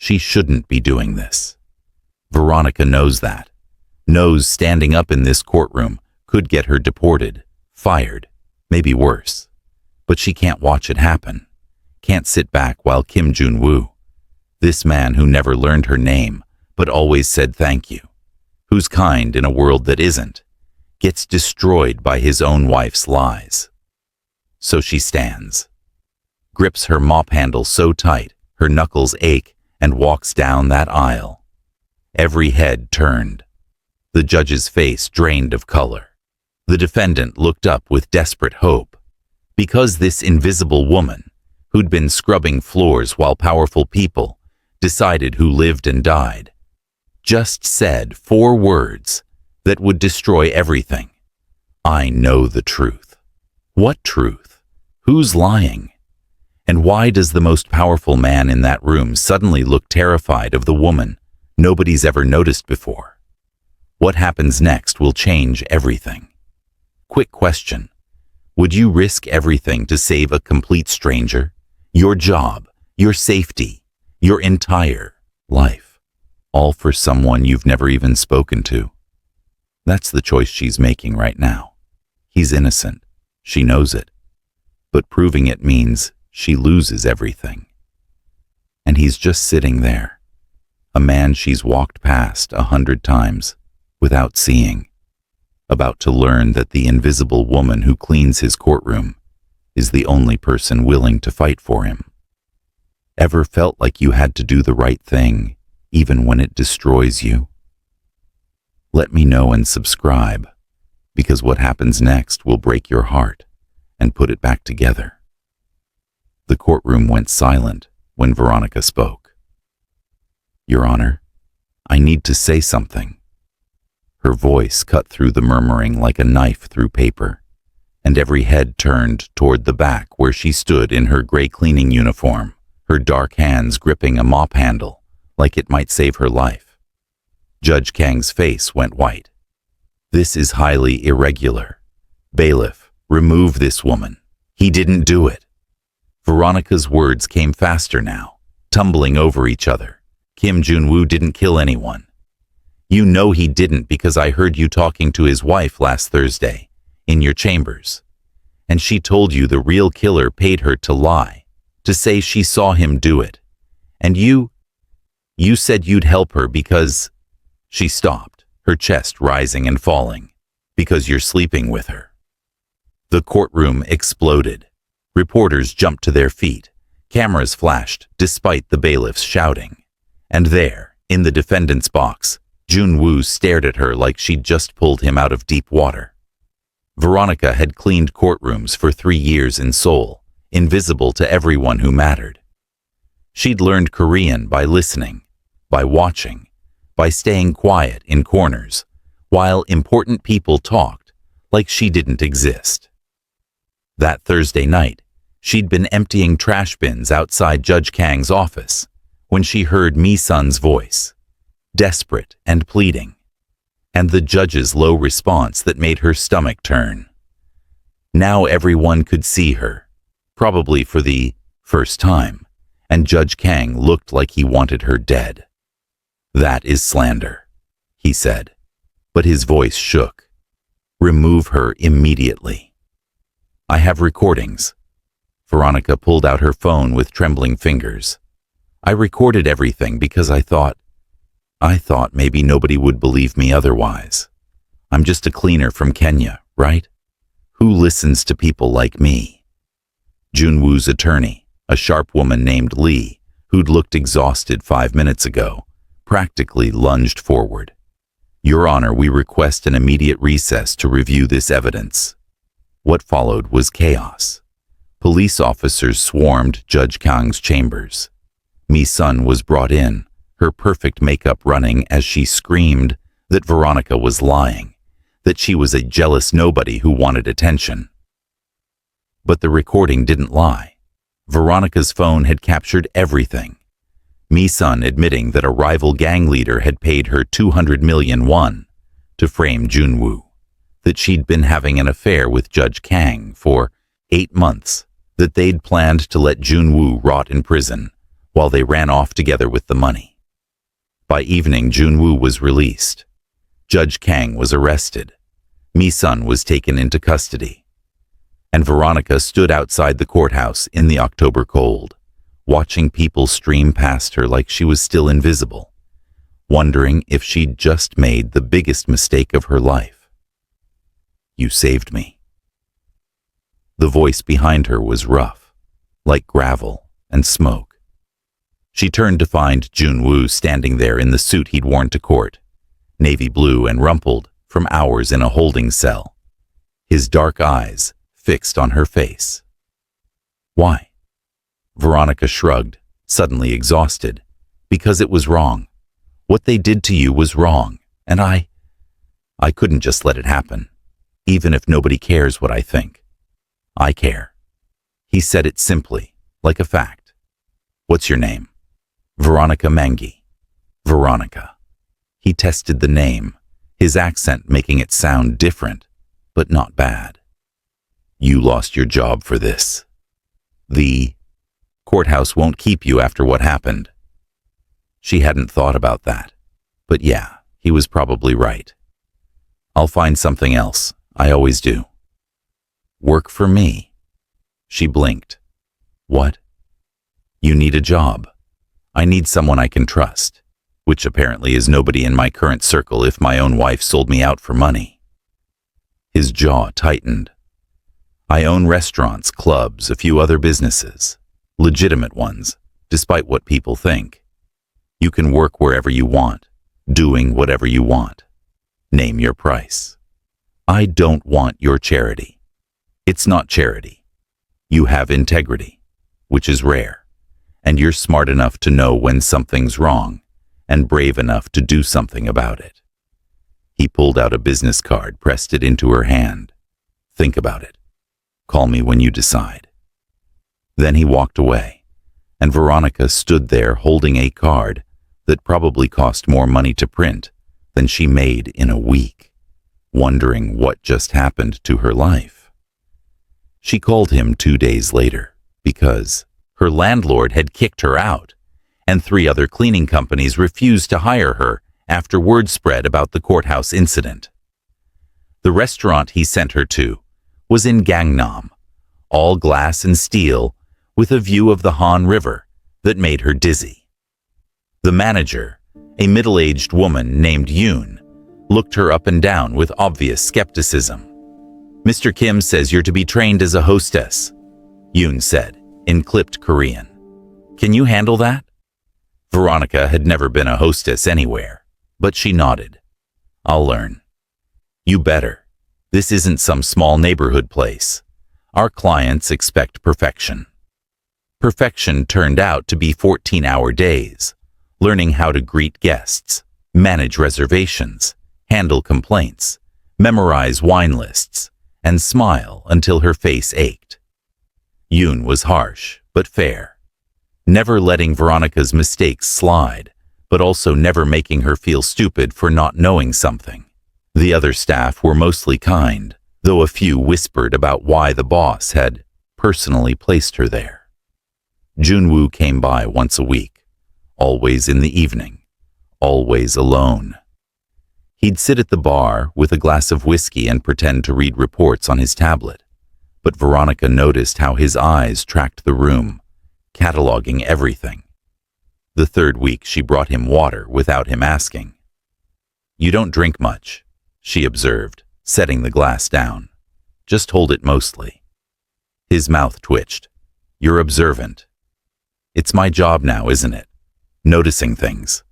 She shouldn't be doing this. Veronica knows that. Knows standing up in this courtroom could get her deported, fired, maybe worse. But she can't watch it happen. Can't sit back while Kim Jun-woo, this man who never learned her name but always said thank you, who's kind in a world that isn't, gets destroyed by his own wife's lies. So she stands, grips her mop handle so tight her knuckles ache, and walks down that aisle. Every head turned. The judge's face drained of color. The defendant looked up with desperate hope. Because this invisible woman, who'd been scrubbing floors while powerful people decided who lived and died, just said 4 words that would destroy everything. I know the truth. What truth? Who's lying? And why does the most powerful man in that room suddenly look terrified of the woman nobody's ever noticed before? What happens next will change everything. Quick question. Would you risk everything to save a complete stranger? Your job, your safety, your entire life, all for someone you've never even spoken to? That's the choice she's making right now. He's innocent. She knows it. But proving it means she loses everything. And he's just sitting there, a man she's walked past 100 times without seeing, about to learn that the invisible woman who cleans his courtroom is the only person willing to fight for him. Ever felt like you had to do the right thing, even when it destroys you? Let me know and subscribe, because what happens next will break your heart and put it back together. The courtroom went silent when Veronica spoke. Your Honor, I need to say something. Her voice cut through the murmuring like a knife through paper, and every head turned toward the back where she stood in her gray cleaning uniform, her dark hands gripping a mop handle like it might save her life. Judge Kang's face went white. This is highly irregular. Bailiff, remove this woman. He didn't do it. Veronica's words came faster now, tumbling over each other. Kim Jun-woo didn't kill anyone. You know he didn't because I heard you talking to his wife last Thursday, in your chambers. And she told you the real killer paid her to lie, to say she saw him do it. And you said you'd help her because... She stopped, her chest rising and falling. Because you're sleeping with her. The courtroom exploded. Reporters jumped to their feet. Cameras flashed, despite the bailiff's shouting. And there, in the defendant's box, Jun-woo stared at her like she'd just pulled him out of deep water. Veronica had cleaned courtrooms for 3 years in Seoul, invisible to everyone who mattered. She'd learned Korean by listening, by watching, by staying quiet in corners, while important people talked like she didn't exist. That Thursday night, she'd been emptying trash bins outside Judge Kang's office when she heard Mi-sun's voice, desperate and pleading, and the judge's low response that made her stomach turn. Now everyone could see her, probably for the first time, and Judge Kang looked like he wanted her dead. That is slander, he said, but his voice shook. Remove her immediately. I have recordings. Veronica pulled out her phone with trembling fingers. I recorded everything because I thought maybe nobody would believe me otherwise. I'm just a cleaner from Kenya, right? Who listens to people like me? Jun-woo's attorney, a sharp woman named Lee, who'd looked exhausted 5 minutes ago, practically lunged forward. Your Honor, we request an immediate recess to review this evidence. What followed was chaos. Police officers swarmed Judge Kang's chambers. Mi-sun was brought in, her perfect makeup running as she screamed that Veronica was lying, that she was a jealous nobody who wanted attention. But the recording didn't lie. Veronica's phone had captured everything. Mi-sun admitting that a rival gang leader had paid her 200 million won to frame Jun-woo, that she'd been having an affair with Judge Kang for 8 months, that they'd planned to let Jun-woo rot in prison, while they ran off together with the money. By evening, Junwoo was released. Judge Kang was arrested. Mi-sun was taken into custody. And Veronica stood outside the courthouse in the October cold, watching people stream past her like she was still invisible, wondering if she'd just made the biggest mistake of her life. "You saved me." The voice behind her was rough, like gravel and smoke. She turned to find Junwoo standing there in the suit he'd worn to court, navy blue and rumpled from hours in a holding cell, his dark eyes fixed on her face. "Why?" Veronica shrugged, suddenly exhausted, "Because it was wrong. What they did to you was wrong, and I couldn't just let it happen, even if nobody cares what I think. I care." He said it simply, like a fact. "What's your name?" "Veronica Mengi." "Veronica." He tested the name, his accent making it sound different, but not bad. "You lost your job for this. The courthouse won't keep you after what happened." She hadn't thought about that, but yeah, he was probably right. "I'll find something else. I always do." "Work for me?" She blinked. "What?" "You need a job. I need someone I can trust, which apparently is nobody in my current circle if my own wife sold me out for money." His jaw tightened. "I own restaurants, clubs, a few other businesses, legitimate ones, despite what people think. You can work wherever you want, doing whatever you want. Name your price. I don't want your charity. It's not charity. You have integrity, which is rare, and you're smart enough to know when something's wrong and brave enough to do something about it." He pulled out a business card, pressed it into her hand. "Think about it. Call me when you decide." Then he walked away, and Veronica stood there holding a card that probably cost more money to print than she made in a week, wondering what just happened to her life. She called him 2 days later because her landlord had kicked her out, and 3 other cleaning companies refused to hire her after word spread about the courthouse incident. The restaurant he sent her to was in Gangnam, all glass and steel, with a view of the Han River that made her dizzy. The manager, a middle-aged woman named Yoon, looked her up and down with obvious skepticism. "Mr. Kim says you're to be trained as a hostess," Yoon said in clipped Korean. "Can you handle that?" Veronica had never been a hostess anywhere, but she nodded. "I'll learn." "You better. This isn't some small neighborhood place. Our clients expect perfection." Perfection turned out to be 14-hour days, learning how to greet guests, manage reservations, handle complaints, memorize wine lists, and smile until her face ached. Yoon was harsh, but fair, never letting Veronica's mistakes slide, but also never making her feel stupid for not knowing something. The other staff were mostly kind, though a few whispered about why the boss had personally placed her there. Junwoo came by once a week, always in the evening, always alone. He'd sit at the bar with a glass of whiskey and pretend to read reports on his tablet, but Veronica noticed how his eyes tracked the room, cataloging everything. The 3rd week she brought him water without him asking. "You don't drink much," she observed, setting the glass down. "Just hold it mostly." His mouth twitched. "You're observant." "It's my job now, isn't it? Noticing things."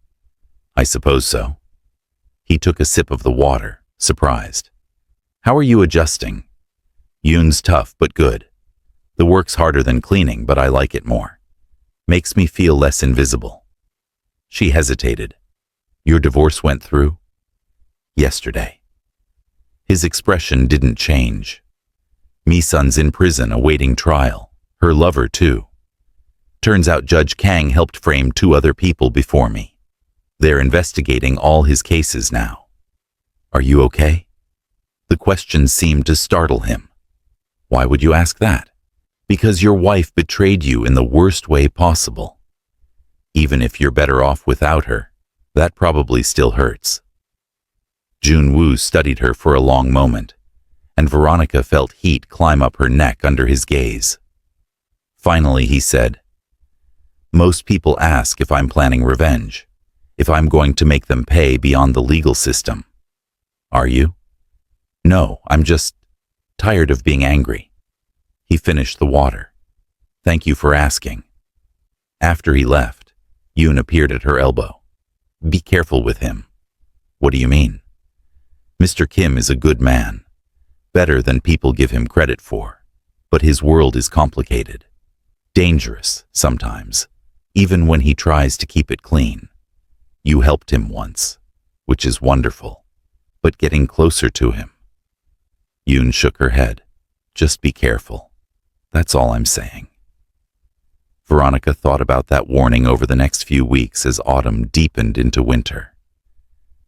"I suppose so." He took a sip of the water, surprised. "How are you adjusting?" "Yoon's tough but good. The work's harder than cleaning, but I like it more. Makes me feel less invisible." She hesitated. "Your divorce went through?" "Yesterday." His expression didn't change. "Mi-sun's in prison awaiting trial. Her lover, too. Turns out Judge Kang helped frame 2 other people before me. They're investigating all his cases now." "Are you okay?" The question seemed to startle him. "Why would you ask that?" "Because your wife betrayed you in the worst way possible." Even if you're better off without her, that probably still hurts. Junwoo studied her for a long moment, and Veronica felt heat climb up her neck under his gaze. Finally, he said, "Most people ask if I'm planning revenge, if I'm going to make them pay beyond the legal system. Are you?" "No, I'm just tired of being angry." He finished the water. "Thank you for asking." After he left, Yoon appeared at her elbow. "Be careful with him." "What do you mean?" "Mr. Kim is a good man, better than people give him credit for, but his world is complicated, dangerous sometimes, even when he tries to keep it clean. You helped him once, which is wonderful, but getting closer to him." Yoon shook her head. "Just be careful. That's all I'm saying." Veronica thought about that warning over the next few weeks as autumn deepened into winter.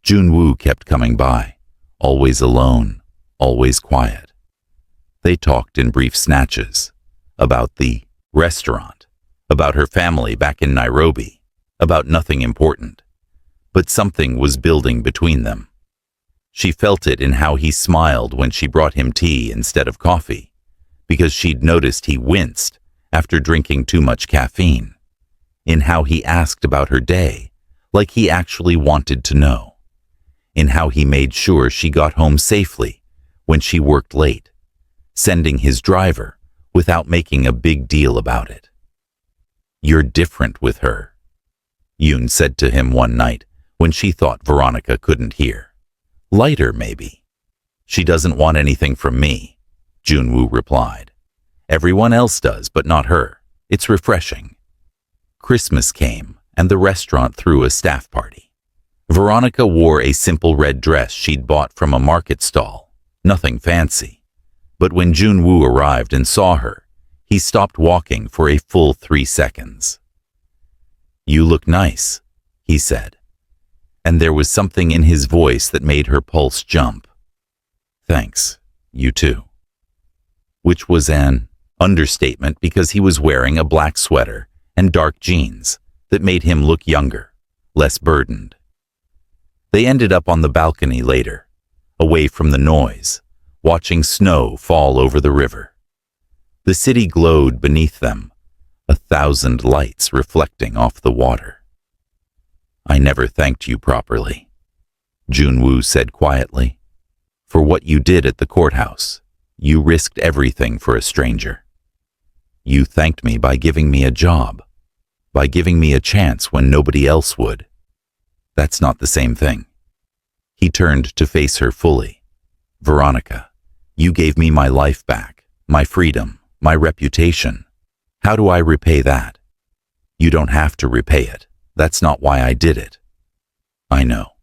Junwoo kept coming by, always alone, always quiet. They talked in brief snatches, about the restaurant, about her family back in Nairobi, about nothing important. But something was building between them. She felt it in how he smiled when she brought him tea instead of coffee, because she'd noticed he winced after drinking too much caffeine, in how he asked about her day, like he actually wanted to know, in how he made sure she got home safely when she worked late, sending his driver without making a big deal about it. "You're different with her," Yoon said to him one night when she thought Veronica couldn't hear. "Lighter, maybe." "She doesn't want anything from me," Junwoo replied. "Everyone else does, but not her. It's refreshing." Christmas came, and the restaurant threw a staff party. Veronica wore a simple red dress she'd bought from a market stall, nothing fancy. But when Junwoo arrived and saw her, he stopped walking for a full 3 seconds. "You look nice," he said, and there was something in his voice that made her pulse jump. "Thanks, you too." Which was an understatement because he was wearing a black sweater and dark jeans that made him look younger, less burdened. They ended up on the balcony later, away from the noise, watching snow fall over the river. The city glowed beneath them, 1,000 lights reflecting off the water. "I never thanked you properly," Junwoo said quietly. "For what you did at the courthouse, you risked everything for a stranger. You thanked me by giving me a job, by giving me a chance when nobody else would. That's not the same thing." He turned to face her fully. "Veronica, you gave me my life back, my freedom, my reputation. How do I repay that?" "You don't have to repay it. That's not why I did it." "I know.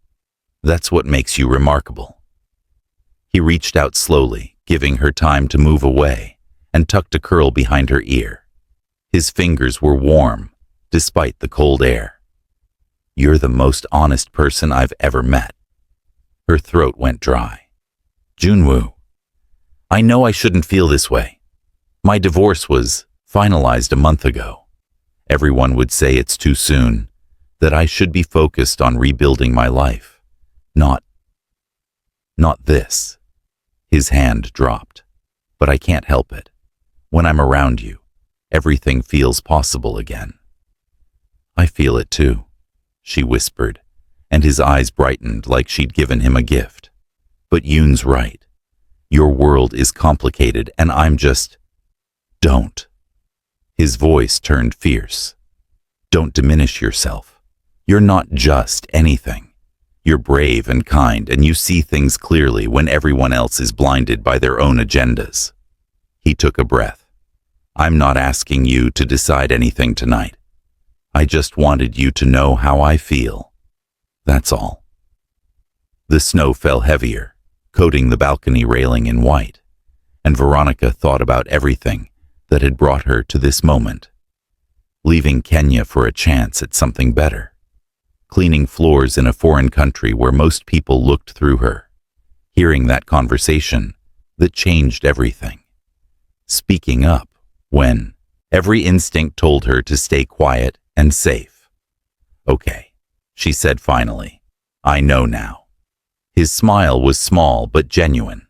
That's what makes you remarkable." He reached out slowly, giving her time to move away, and tucked a curl behind her ear. His fingers were warm, despite the cold air. "You're the most honest person I've ever met." Her throat went dry. "Junwoo, I know I shouldn't feel this way. My divorce was finalized a month ago. Everyone would say it's too soon, that I should be focused on rebuilding my life. Not this." His hand dropped. "But I can't help it. When I'm around you, everything feels possible again." "I feel it too," she whispered, and his eyes brightened like she'd given him a gift. "But Yoon's right. Your world is complicated and I'm just... Don't." His voice turned fierce. "Don't diminish yourself. You're not just anything. You're brave and kind, and you see things clearly when everyone else is blinded by their own agendas." He took a breath. "I'm not asking you to decide anything tonight. I just wanted you to know how I feel. That's all." The snow fell heavier, coating the balcony railing in white, and Veronica thought about everything that had brought her to this moment. Leaving Kenya for a chance at something better. Cleaning floors in a foreign country where most people looked through her. Hearing that conversation that changed everything. Speaking up when every instinct told her to stay quiet and safe. Okay, she said finally. I know now. His smile was small but genuine.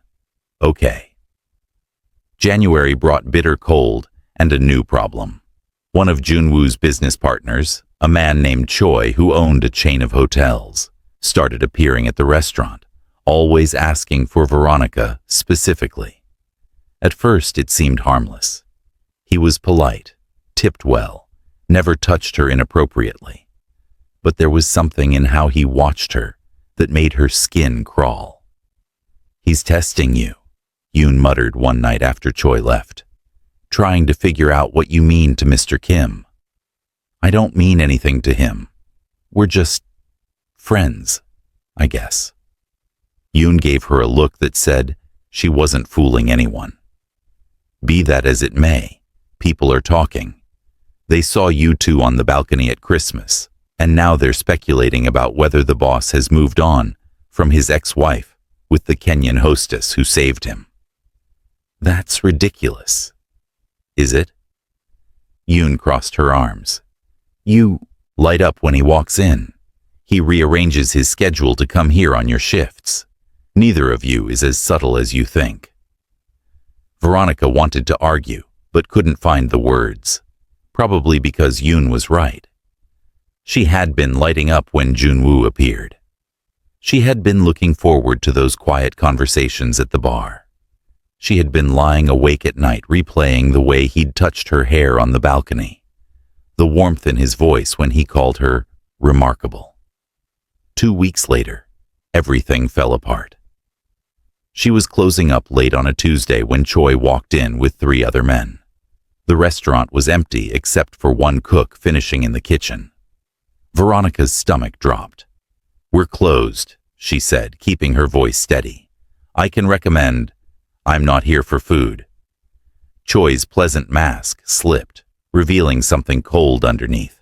Okay. January brought bitter cold and a new problem. One of Junwoo's business partners, a man named Choi who owned a chain of hotels, started appearing at the restaurant, always asking for Veronica specifically. At first it seemed harmless. He was polite, tipped well, never touched her inappropriately. But there was something in how he watched her that made her skin crawl. He's testing you, Yoon muttered one night after Choi left. Trying to figure out what you mean to Mr. Kim. I don't mean anything to him. We're just friends, I guess. Yoon gave her a look that said she wasn't fooling anyone. Be that as it may, people are talking. They saw you two on the balcony at Christmas, and now they're speculating about whether the boss has moved on from his ex-wife with the Kenyan hostess who saved him. That's ridiculous. Is it? Yoon crossed her arms. You light up when he walks in. He rearranges his schedule to come here on your shifts. Neither of you is as subtle as you think. Veronica wanted to argue, but couldn't find the words, probably because Yoon was right. She had been lighting up when Junwoo appeared. She had been looking forward to those quiet conversations at the bar. She had been lying awake at night replaying the way he'd touched her hair on the balcony, the warmth in his voice when he called her remarkable. 2 weeks later, everything fell apart. She was closing up late on a Tuesday when Choi walked in with 3 other men. The restaurant was empty except for one cook finishing in the kitchen. Veronica's stomach dropped. We're closed, she said, keeping her voice steady. I can recommend. I'm not here for food. Choi's pleasant mask slipped, revealing something cold underneath.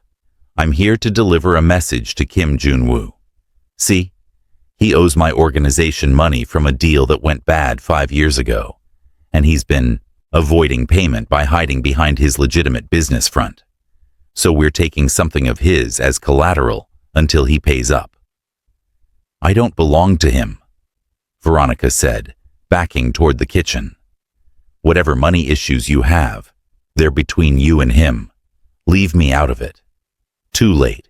I'm here to deliver a message to Kim Junwoo. See, he owes my organization money from a deal that went bad 5 years ago, and he's been avoiding payment by hiding behind his legitimate business front. So we're taking something of his as collateral until he pays up. I don't belong to him, Veronica said, backing toward the kitchen. Whatever money issues you have, they're between you and him. Leave me out of it. Too late.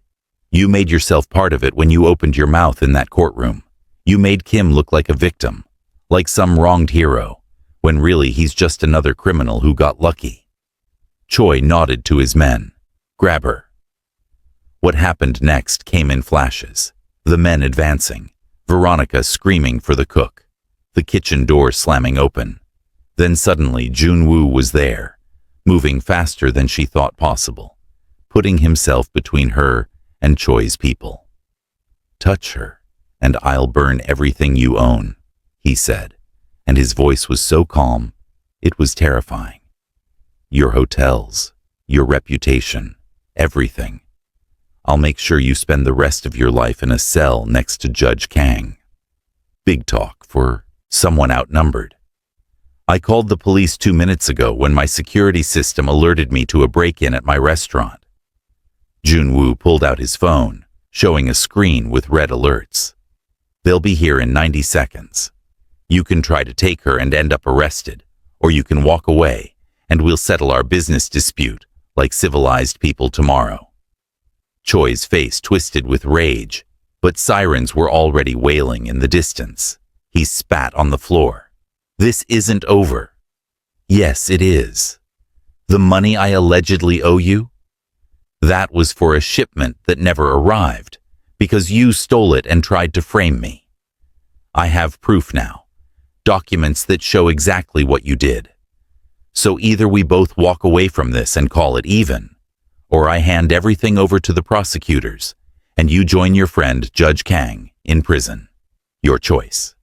You made yourself part of it when you opened your mouth in that courtroom. You made Kim look like a victim, like some wronged hero, when really he's just another criminal who got lucky. Choi nodded to his men. Grab her. What happened next came in flashes. The men advancing, Veronica screaming for the cook. The kitchen door slamming open. Then suddenly Junwoo was there, moving faster than she thought possible, putting himself between her and Choi's people. Touch her, and I'll burn everything you own, he said, and his voice was so calm, it was terrifying. Your hotels, your reputation, everything. I'll make sure you spend the rest of your life in a cell next to Judge Kang. Big talk for someone outnumbered. I called the police 2 minutes ago when my security system alerted me to a break-in at my restaurant. Junwoo pulled out his phone, showing a screen with red alerts. They'll be here in 90 seconds. You can try to take her and end up arrested, or you can walk away, and we'll settle our business dispute like civilized people tomorrow. Choi's face twisted with rage, but sirens were already wailing in the distance. He spat on the floor. This isn't over. Yes, it is. The money I allegedly owe you? That was for a shipment that never arrived, because you stole it and tried to frame me. I have proof now, documents that show exactly what you did. So either we both walk away from this and call it even, or I hand everything over to the prosecutors, and you join your friend Judge Kang in prison. Your choice.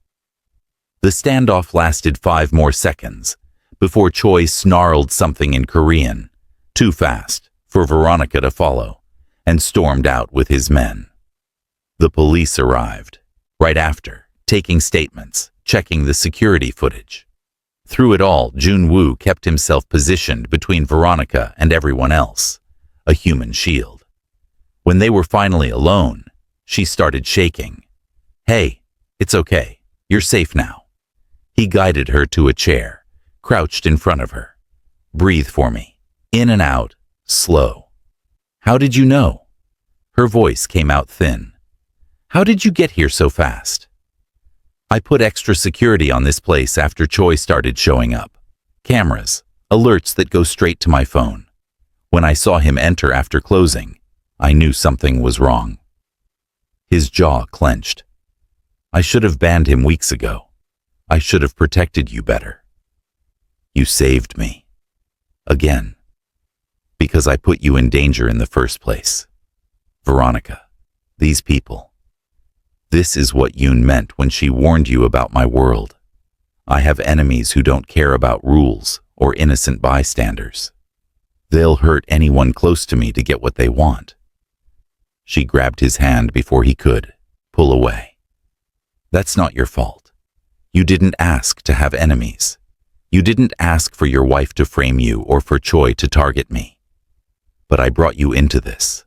The standoff lasted 5 more seconds before Choi snarled something in Korean, too fast for Veronica to follow, and stormed out with his men. The police arrived, right after, taking statements, checking the security footage. Through it all, Junwoo kept himself positioned between Veronica and everyone else, a human shield. When they were finally alone, she started shaking. "Hey, it's okay. You're safe now." He guided her to a chair, crouched in front of her. "Breathe for me. In and out, slow." "How did you know?" Her voice came out thin. "How did you get here so fast?" "I put extra security on this place after Choi started showing up. Cameras, alerts that go straight to my phone. When I saw him enter after closing, I knew something was wrong." His jaw clenched. "I should have banned him weeks ago. I should have protected you better. You saved me. Again. Because I put you in danger in the first place. Veronica, these people. This is what Yoon meant when she warned you about my world. I have enemies who don't care about rules or innocent bystanders. They'll hurt anyone close to me to get what they want." She grabbed his hand before he could pull away. "That's not your fault. You didn't ask to have enemies. You didn't ask for your wife to frame you or for Choi to target me. But I brought you into this.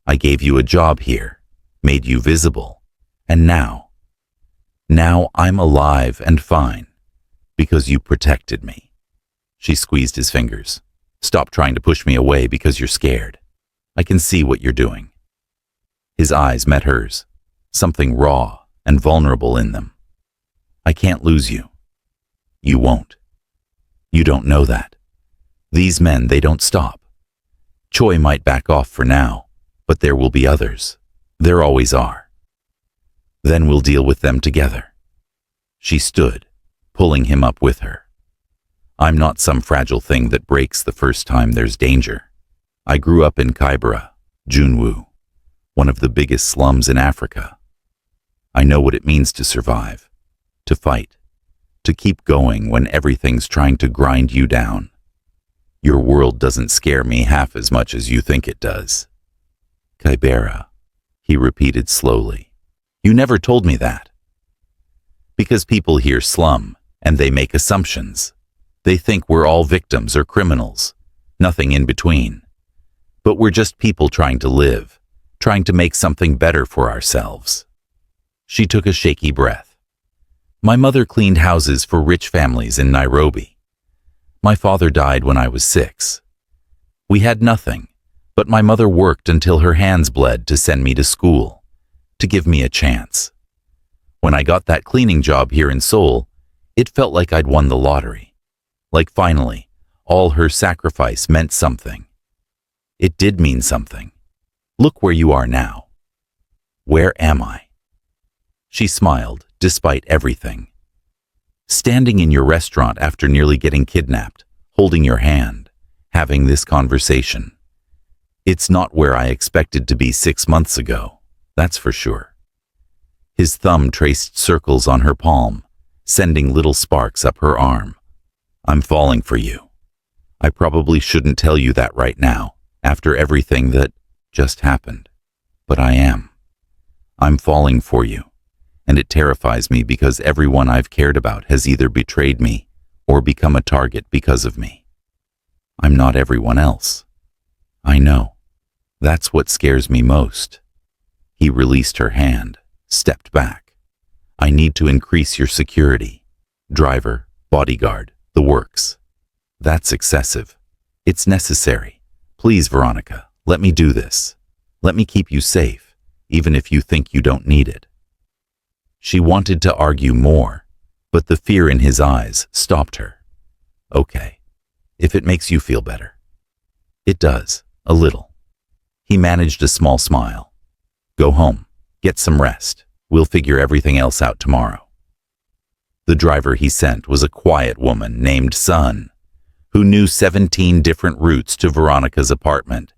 I gave you a job here, made you visible, and now I'm alive and fine because you protected me." She squeezed his fingers. "Stop trying to push me away because you're scared. I can see what you're doing." His eyes met hers, something raw and vulnerable in them. "I can't lose you. You won't. You don't know that. These men, they don't stop. Choi might back off for now, but there will be others. There always are. Then we'll deal with them together." She stood, pulling him up with her. "I'm not some fragile thing that breaks the first time there's danger. I grew up in Kaibara, Junwoo, one of the biggest slums in Africa. I know what it means to survive, to fight, to keep going when everything's trying to grind you down. Your world doesn't scare me half as much as you think it does." "Kaibara," he repeated slowly. "You never told me that." "Because people hear slum and they make assumptions. They think we're all victims or criminals, nothing in between. But we're just people trying to live, trying to make something better for ourselves." She took a shaky breath. "My mother cleaned houses for rich families in Nairobi. My father died when I was 6. We had nothing, but my mother worked until her hands bled to send me to school, to give me a chance. When I got that cleaning job here in Seoul, it felt like I'd won the lottery. Like finally, all her sacrifice meant something. It did mean something. Look where you are now. Where am I?" She smiled, despite everything. "Standing in your restaurant after nearly getting kidnapped, holding your hand, having this conversation. It's not where I expected to be 6 months ago, that's for sure." His thumb traced circles on her palm, sending little sparks up her arm. "I'm falling for you. I probably shouldn't tell you that right now, after everything that just happened. But I am. I'm falling for you, and it terrifies me because everyone I've cared about has either betrayed me or become a target because of me. I'm not everyone else. I know. That's what scares me most." He released her hand, stepped back. "I need to increase your security. Driver, bodyguard, the works. That's excessive. It's necessary. Please, Veronica, let me do this. Let me keep you safe, even if you think you don't need it." She wanted to argue more, but the fear in his eyes stopped her. "Okay, if it makes you feel better." "It does, a little." He managed a small smile. "Go home, get some rest. We'll figure everything else out tomorrow." The driver he sent was a quiet woman named Sun, who knew 17 different routes to Veronica's apartment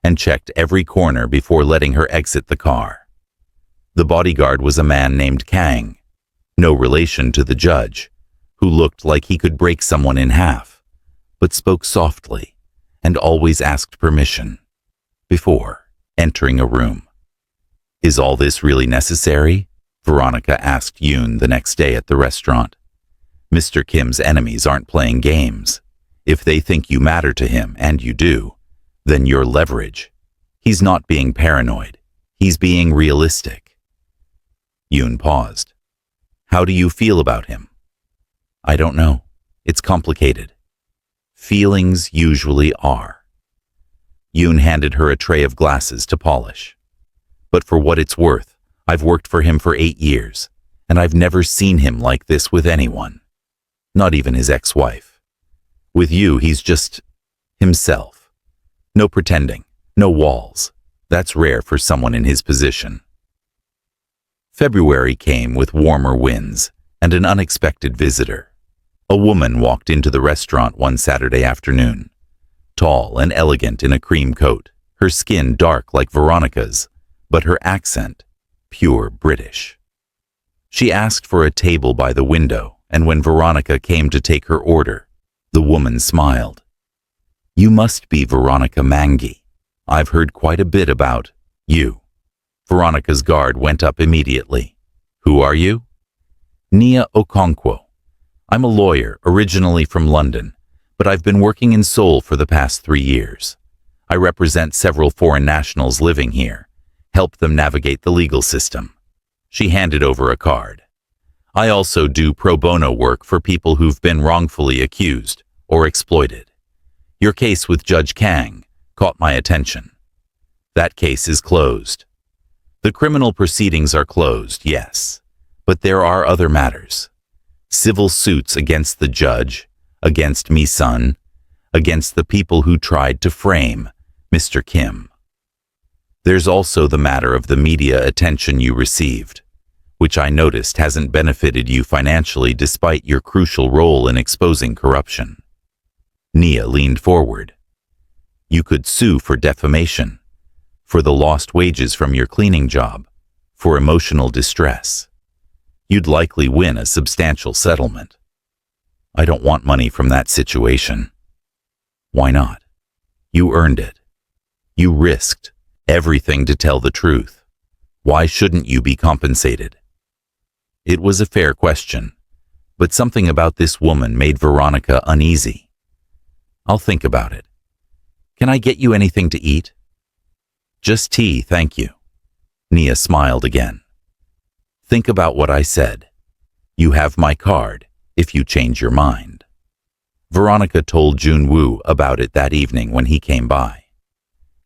and checked every corner before letting her exit the car. The bodyguard was a man named Kang, no relation to the judge, who looked like he could break someone in half, but spoke softly and always asked permission before entering a room. "Is all this really necessary?" Veronica asked Yoon the next day at the restaurant. "Mr. Kim's enemies aren't playing games. If they think you matter to him, and you do, then you're leverage. He's not being paranoid. He's being realistic. Yoon paused. How do you feel about him? I don't know. It's complicated. Feelings usually are. Yoon handed her a tray of glasses to polish. But for what it's worth, I've worked for him for 8 years, and I've never seen him like this with anyone. Not even his ex-wife. With you, he's just himself. No pretending, no walls. That's rare for someone in his position. February came with warmer winds and an unexpected visitor. A woman walked into the restaurant one Saturday afternoon. Tall and elegant in a cream coat, her skin dark like Veronica's, but her accent pure British. She asked for a table by the window, and when Veronica came to take her order, the woman smiled. You must be Veronica Mangi. I've heard quite a bit about you. Veronica's guard went up immediately. Who are you? Nia Okonkwo. I'm a lawyer, originally from London, but I've been working in Seoul for the past 3 years. I represent several foreign nationals living here, help them navigate the legal system. She handed over a card. I also do pro bono work for people who've been wrongfully accused or exploited. Your case with Judge Kang caught my attention. That case is closed. The criminal proceedings are closed, yes, but there are other matters. Civil suits against the judge, against Mi-sun, against the people who tried to frame Mr. Kim. There's also the matter of the media attention you received, which I noticed hasn't benefited you financially despite your crucial role in exposing corruption. Nia leaned forward. You could sue for defamation, for the lost wages from your cleaning job, for emotional distress. You'd likely win a substantial settlement. I don't want money from that situation. Why not? You earned it. You risked everything to tell the truth. Why shouldn't you be compensated? It was a fair question, but something about this woman made Veronica uneasy. I'll think about it. Can I get you anything to eat? Just tea, thank you. Nia smiled again. Think about what I said. You have my card if you change your mind. Veronica told Junwoo about it that evening when he came by.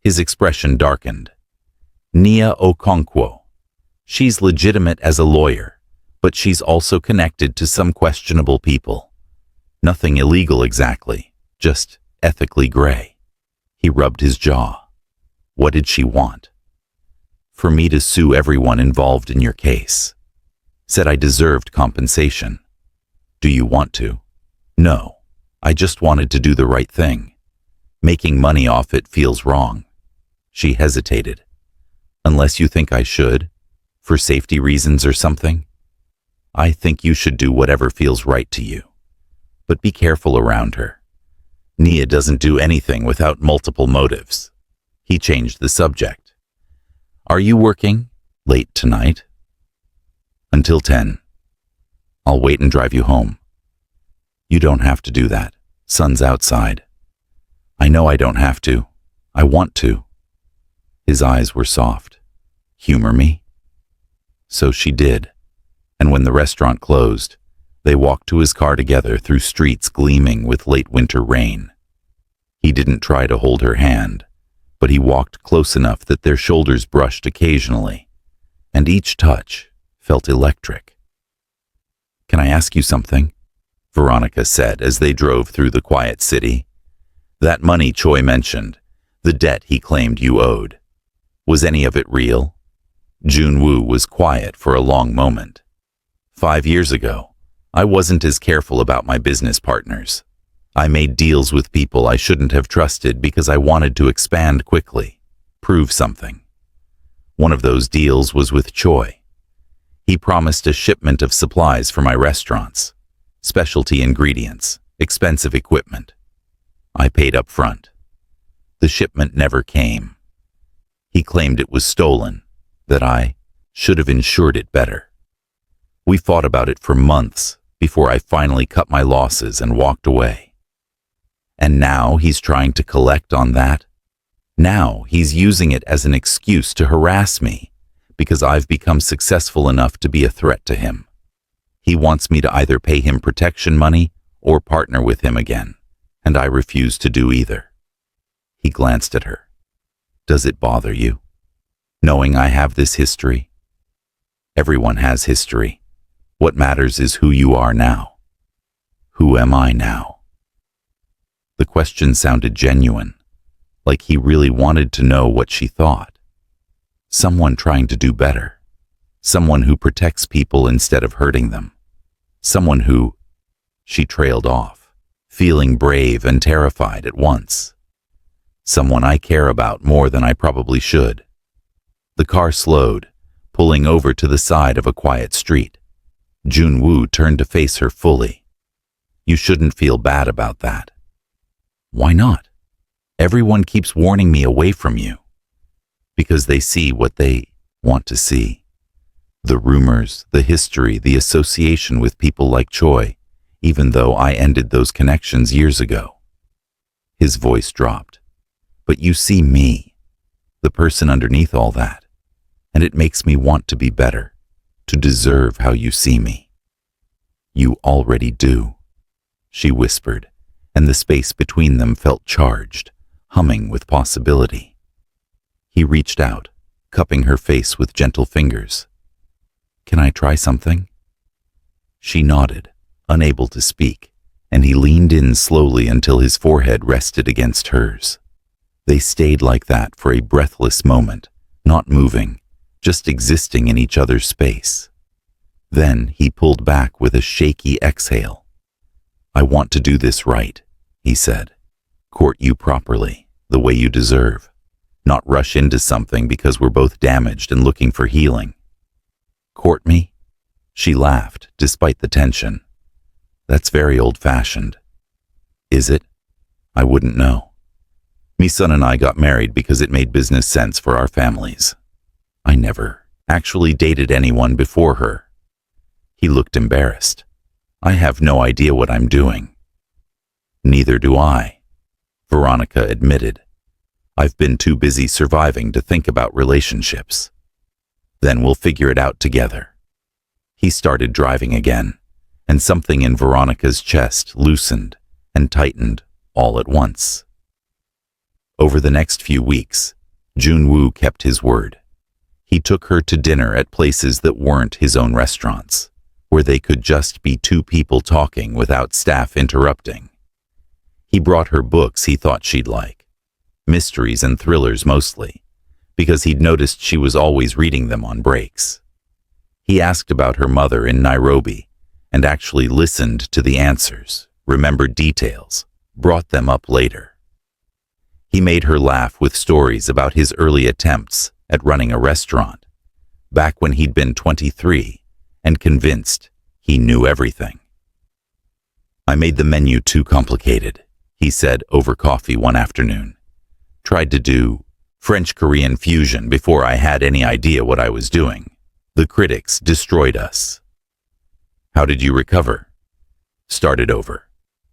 His expression darkened. Nia Okonkwo. She's legitimate as a lawyer, but she's also connected to some questionable people. Nothing illegal exactly, just ethically gray. He rubbed his jaw. What did she want? For me to sue everyone involved in your case. Said I deserved compensation. Do you want to? No, I just wanted to do the right thing. Making money off it feels wrong. She hesitated. Unless you think I should, for safety reasons or something? I think you should do whatever feels right to you. But be careful around her. Nia doesn't do anything without multiple motives. He changed the subject. Are you working late tonight? Until 10. I'll wait and drive you home. You don't have to do that. Sun's outside. I know I don't have to. I want to. His eyes were soft. Humor me? So she did. And when the restaurant closed, they walked to his car together through streets gleaming with late winter rain. He didn't try to hold her hand, but he walked close enough that their shoulders brushed occasionally, and each touch felt electric. Can I ask you something? Veronica said as they drove through the quiet city. That money Choi mentioned, the debt he claimed you owed. Was any of it real? Junwoo was quiet for a long moment. 5 years ago, I wasn't as careful about my business partners. I made deals with people I shouldn't have trusted because I wanted to expand quickly, prove something. One of those deals was with Choi. He promised a shipment of supplies for my restaurants, specialty ingredients, expensive equipment. I paid up front. The shipment never came. He claimed it was stolen, that I should have insured it better. We fought about it for months before I finally cut my losses and walked away. And now he's trying to collect on that? Now he's using it as an excuse to harass me because I've become successful enough to be a threat to him. He wants me to either pay him protection money or partner with him again, and I refuse to do either. He glanced at her. Does it bother you, knowing I have this history? Everyone has history. What matters is who you are now. Who am I now? The question sounded genuine, like he really wanted to know what she thought. Someone trying to do better. Someone who protects people instead of hurting them. Someone who... She trailed off, feeling brave and terrified at once. Someone I care about more than I probably should. The car slowed, pulling over to the side of a quiet street. Junwoo turned to face her fully. You shouldn't feel bad about that. Why not? Everyone keeps warning me away from you. Because they see what they want to see. The rumors, the history, the association with people like Choi, even though I ended those connections years ago. His voice dropped. But you see me, the person underneath all that, and it makes me want to be better, to deserve how you see me. You already do, she whispered, and the space between them felt charged, humming with possibility. He reached out, cupping her face with gentle fingers. Can I try something? She nodded, unable to speak, and he leaned in slowly until his forehead rested against hers. They stayed like that for a breathless moment, not moving, just existing in each other's space. Then he pulled back with a shaky exhale. I want to do this right, he said. Court you properly, the way you deserve. Not rush into something because we're both damaged and looking for healing. Court me? She laughed, despite the tension. That's very old-fashioned. Is it? I wouldn't know. Misun and I got married because it made business sense for our families. I never actually dated anyone before her. He looked embarrassed. I have no idea what I'm doing. Neither do I, Veronica admitted. I've been too busy surviving to think about relationships. Then we'll figure it out together. He started driving again, and something in Veronica's chest loosened and tightened all at once. Over the next few weeks, Junwoo kept his word. He took her to dinner at places that weren't his own restaurants, where they could just be two people talking without staff interrupting. He brought her books he thought she'd like, mysteries and thrillers mostly, because he'd noticed she was always reading them on breaks. He asked about her mother in Nairobi and actually listened to the answers, remembered details, brought them up later. He made her laugh with stories about his early attempts at running a restaurant, back when he'd been 23 and convinced he knew everything. I made the menu too complicated, he said over coffee one afternoon. Tried to do French-Korean fusion before I had any idea what I was doing. The critics destroyed us. How did you recover? Started over.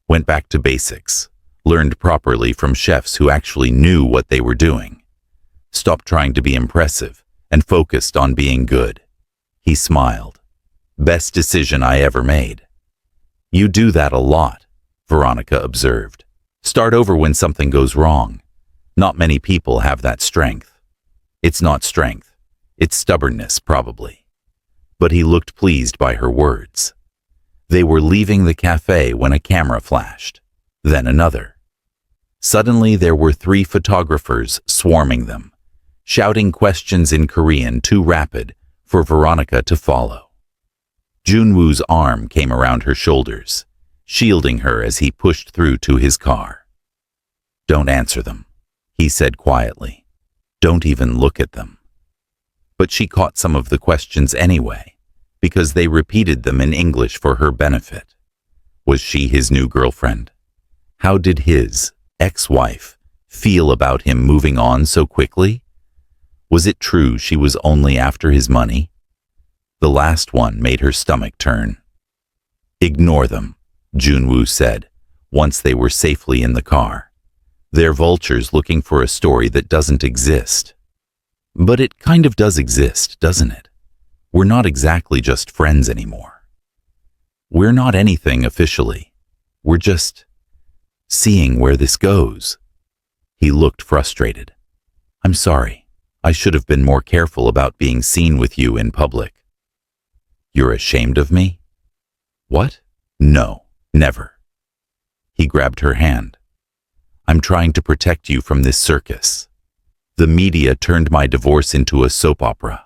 Went back to basics. Learned properly from chefs who actually knew what they were doing. Stopped trying to be impressive and focused on being good. He smiled. Best decision I ever made. You do that a lot, Veronica observed. Start over when something goes wrong. Not many people have that strength. It's not strength. It's stubbornness, probably. But he looked pleased by her words. They were leaving the cafe when a camera flashed. Then another. Suddenly there were 3 photographers swarming them, shouting questions in Korean too rapid for Veronica to follow. Junwoo's arm came around her shoulders, shielding her as he pushed through to his car. Don't answer them, he said quietly. Don't even look at them. But she caught some of the questions anyway, because they repeated them in English for her benefit. Was she his new girlfriend? How did his ex-wife feel about him moving on so quickly? Was it true she was only after his money? The last one made her stomach turn. Ignore them, Junwoo said, once they were safely in the car. They're vultures looking for a story that doesn't exist. But it kind of does exist, doesn't it? We're not exactly just friends anymore. We're not anything officially. We're just seeing where this goes. He looked frustrated. I'm sorry. I should have been more careful about being seen with you in public. You're ashamed of me? What? No, never. He grabbed her hand. I'm trying to protect you from this circus. The media turned my divorce into a soap opera.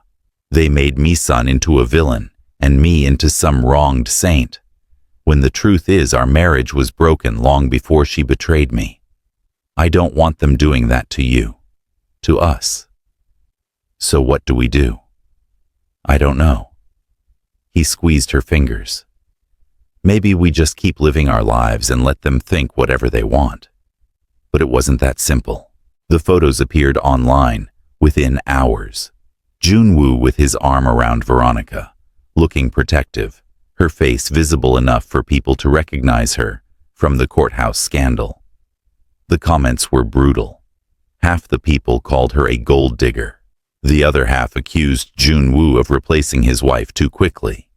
They made Misun into a villain and me into some wronged saint, when the truth is our marriage was broken long before she betrayed me. I don't want them doing that to you, to us. So what do we do? I don't know. He squeezed her fingers. Maybe we just keep living our lives and let them think whatever they want. But it wasn't that simple. The photos appeared online within hours. Junwoo with his arm around Veronica, looking protective, her face visible enough for people to recognize her from the courthouse scandal. The comments were brutal. Half the people called her a gold digger. The other half accused Junwoo of replacing his wife too quickly.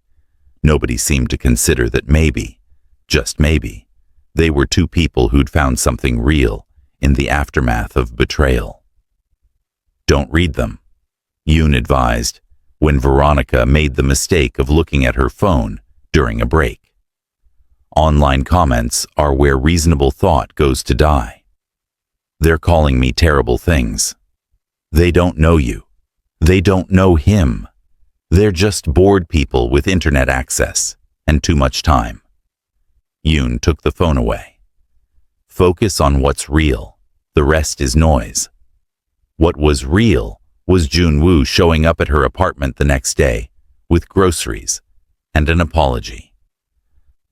Nobody seemed to consider that maybe, just maybe, they were two people who'd found something real in the aftermath of betrayal. Don't read them, Yoon advised, when Veronica made the mistake of looking at her phone during a break. Online comments are where reasonable thought goes to die. They're calling me terrible things. They don't know you. They don't know him. They're just bored people with internet access and too much time. Yoon took the phone away. Focus on what's real. The rest is noise. What was real was Junwoo showing up at her apartment the next day with groceries and an apology.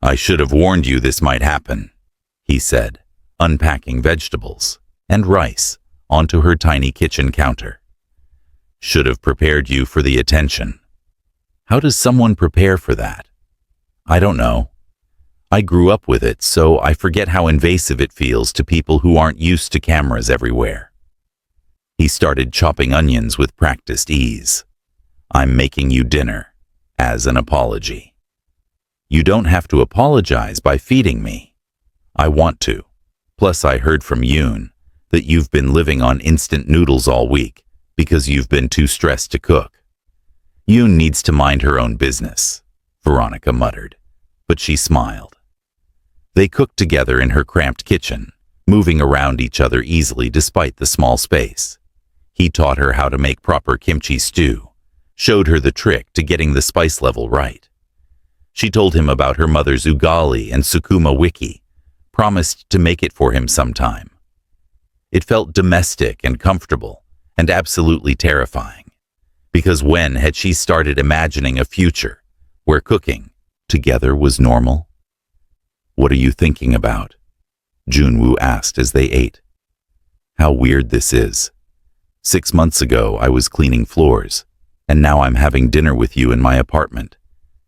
I should have warned you this might happen, he said, unpacking vegetables and rice onto her tiny kitchen counter. Should have prepared you for the attention. How does someone prepare for that? I don't know. I grew up with it, so I forget how invasive it feels to people who aren't used to cameras everywhere. He started chopping onions with practiced ease. I'm making you dinner, as an apology. You don't have to apologize by feeding me. I want to. Plus, I heard from Yoon that you've been living on instant noodles all week because you've been too stressed to cook. Yoon needs to mind her own business, Veronica muttered, but she smiled. They cooked together in her cramped kitchen, moving around each other easily despite the small space. He taught her how to make proper kimchi stew, showed her the trick to getting the spice level right. She told him about her mother's ugali and sukuma wiki, promised to make it for him sometime. It felt domestic and comfortable and absolutely terrifying, because when had she started imagining a future where cooking together was normal? What are you thinking about? Junwoo asked as they ate. How weird this is. 6 months ago, I was cleaning floors, and now I'm having dinner with you in my apartment,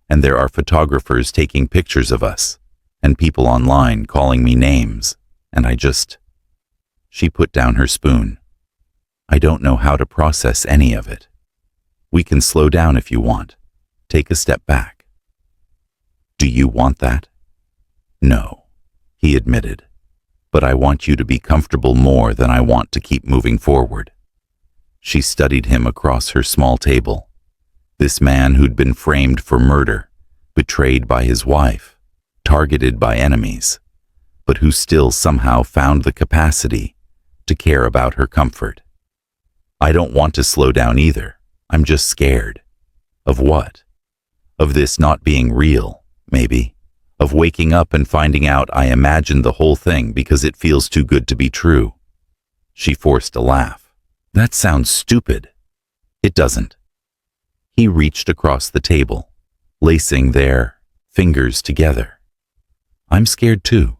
and there are photographers taking pictures of us, and people online calling me names, and She put down her spoon. I don't know how to process any of it. We can slow down if you want. Take a step back. Do you want that? No, he admitted, but I want you to be comfortable more than I want to keep moving forward. She studied him across her small table. This man who'd been framed for murder, betrayed by his wife, targeted by enemies, but who still somehow found the capacity to care about her comfort. I don't want to slow down either. I'm just scared. Of what? Of this not being real, maybe. Of waking up and finding out I imagined the whole thing because it feels too good to be true. She forced a laugh. That sounds stupid. It doesn't. He reached across the table, lacing their fingers together. I'm scared too.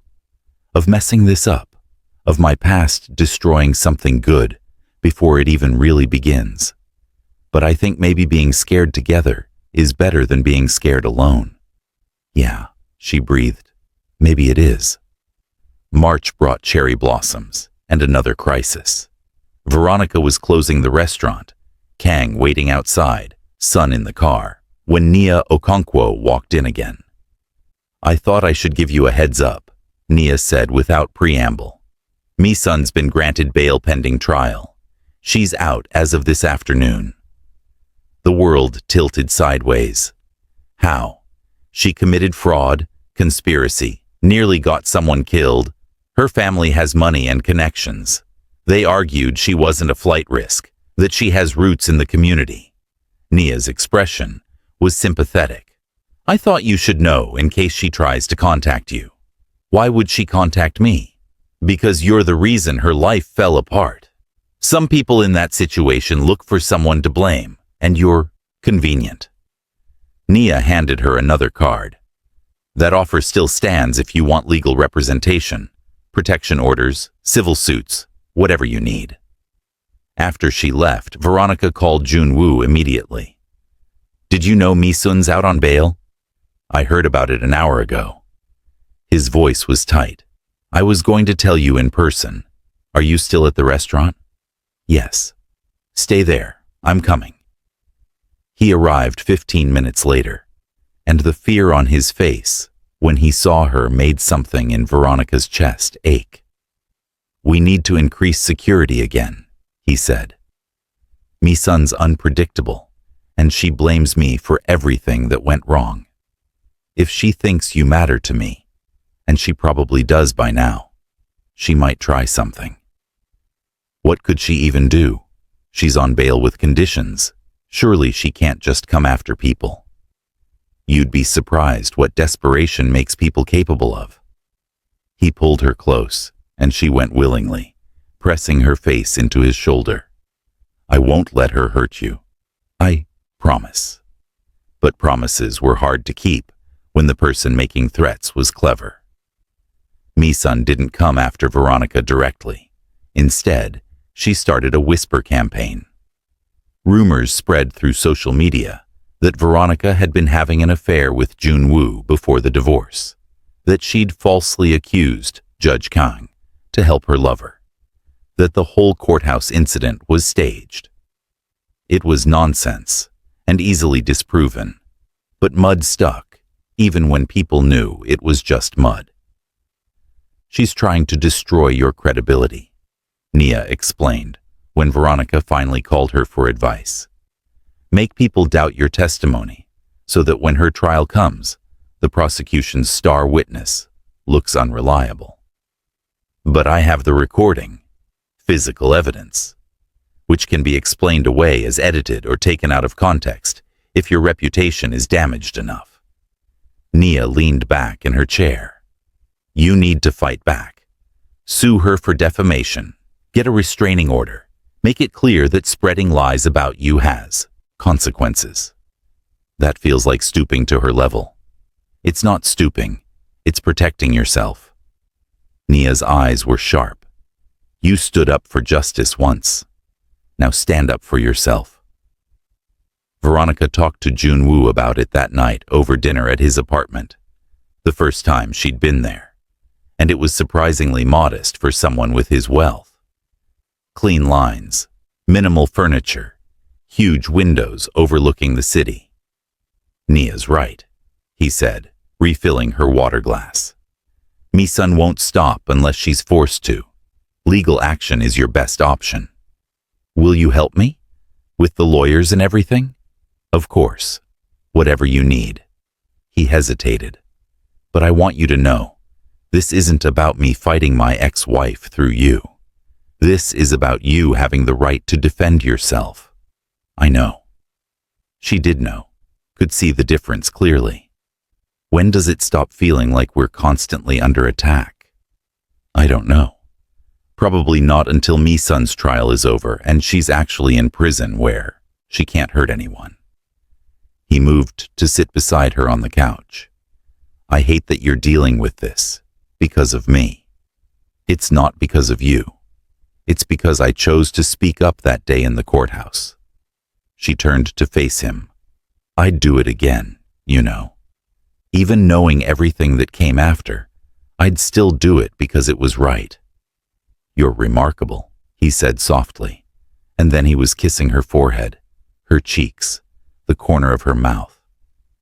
Of messing this up. Of my past destroying something good before it even really begins. But I think maybe being scared together is better than being scared alone. Yeah, she breathed. Maybe it is. March brought cherry blossoms and another crisis. Veronica was closing the restaurant, Kang waiting outside, Sun in the car, when Nia Okonkwo walked in again. "I thought I should give you a heads up," Nia said without preamble. "Mi-sun's been granted bail pending trial. She's out as of this afternoon." The world tilted sideways. How? She committed fraud, conspiracy, nearly got someone killed. Her family has money and connections. They argued she wasn't a flight risk, that she has roots in the community. Nia's expression was sympathetic. "I thought you should know in case she tries to contact you." "Why would she contact me?" "Because you're the reason her life fell apart. Some people in that situation look for someone to blame, and you're convenient." Nia handed her another card. "That offer still stands if you want legal representation, protection orders, civil suits, whatever you need." After she left, Veronica called Junwoo immediately. "Did you know Mi-sun's out on bail?" "I heard about it an hour ago." His voice was tight. "I was going to tell you in person. Are you still at the restaurant?" "Yes." "Stay there. I'm coming." He arrived 15 minutes later, and the fear on his face when he saw her made something in Veronica's chest ache. "We need to increase security again," he said. "Mi-sun's unpredictable, and she blames me for everything that went wrong. If she thinks you matter to me, and she probably does by now, she might try something." "What could she even do? She's on bail with conditions. Surely she can't just come after people." "You'd be surprised what desperation makes people capable of." He pulled her close, and she went willingly, pressing her face into his shoulder. "I won't let her hurt you. I promise." But promises were hard to keep when the person making threats was clever. Mi-sun didn't come after Veronica directly. Instead, she started a whisper campaign. Rumors spread through social media that Veronica had been having an affair with Junwoo before the divorce, that she'd falsely accused Judge Kang to help her lover, that the whole courthouse incident was staged. It was nonsense and easily disproven, but mud stuck even when people knew it was just mud. "She's trying to destroy your credibility," Nia explained when Veronica finally called her for advice. "Make people doubt your testimony so that when her trial comes, the prosecution's star witness looks unreliable." "But I have the recording, physical evidence, which can be explained away as edited or taken out of context if your reputation is damaged enough." Nia leaned back in her chair. "You need to fight back. Sue her for defamation. Get a restraining order. Make it clear that spreading lies about you has consequences." "That feels like stooping to her level." "It's not stooping. It's protecting yourself." Nia's eyes were sharp. "You stood up for justice once. Now stand up for yourself." Veronica talked to Junwoo about it that night over dinner at his apartment, the first time she'd been there, and it was surprisingly modest for someone with his wealth. Clean lines, minimal furniture, huge windows overlooking the city. "Nia's right," he said, refilling her water glass. "Mi-sun won't stop unless she's forced to. Legal action is your best option." "Will you help me? With the lawyers and everything?" "Of course. Whatever you need." He hesitated. "But I want you to know, this isn't about me fighting my ex-wife through you. This is about you having the right to defend yourself." "I know." She did know, could see the difference clearly. "When does it stop feeling like we're constantly under attack?" "I don't know. Probably not until Mi-sun's trial is over and she's actually in prison where she can't hurt anyone." He moved to sit beside her on the couch. "I hate that you're dealing with this because of me. It's not because of you. It's because I chose to speak up that day in the courthouse." She turned to face him. "I'd do it again, you know. Even knowing everything that came after, I'd still do it because it was right." "You're remarkable," he said softly, and then he was kissing her forehead, her cheeks, the corner of her mouth,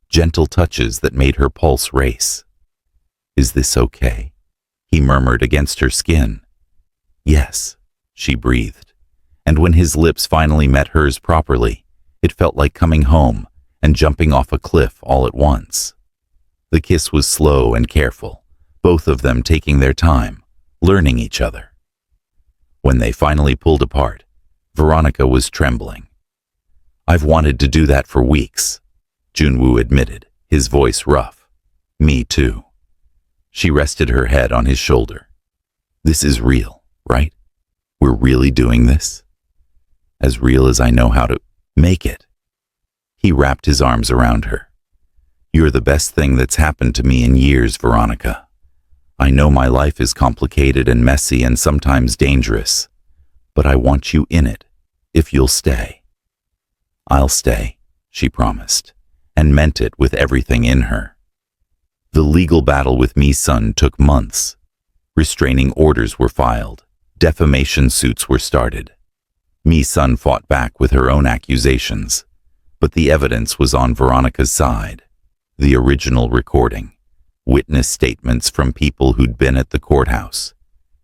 gentle touches that made her pulse race. "Is this okay?" he murmured against her skin. "Yes," she breathed, and when his lips finally met hers properly, it felt like coming home and jumping off a cliff all at once. The kiss was slow and careful, both of them taking their time, learning each other. When they finally pulled apart, Veronica was trembling. "I've wanted to do that for weeks," Junwoo admitted, his voice rough. "Me too." She rested her head on his shoulder. "This is real, right? We're really doing this? As real as I know how to make it." He wrapped his arms around her. "You're the best thing that's happened to me in years, Veronica. I know my life is complicated and messy and sometimes dangerous, but I want you in it, if you'll stay." "I'll stay," she promised, and meant it with everything in her. The legal battle with Mi-sun took months. Restraining orders were filed. Defamation suits were started. Mi-sun fought back with her own accusations, but the evidence was on Veronica's side. The original recording, witness statements from people who'd been at the courthouse,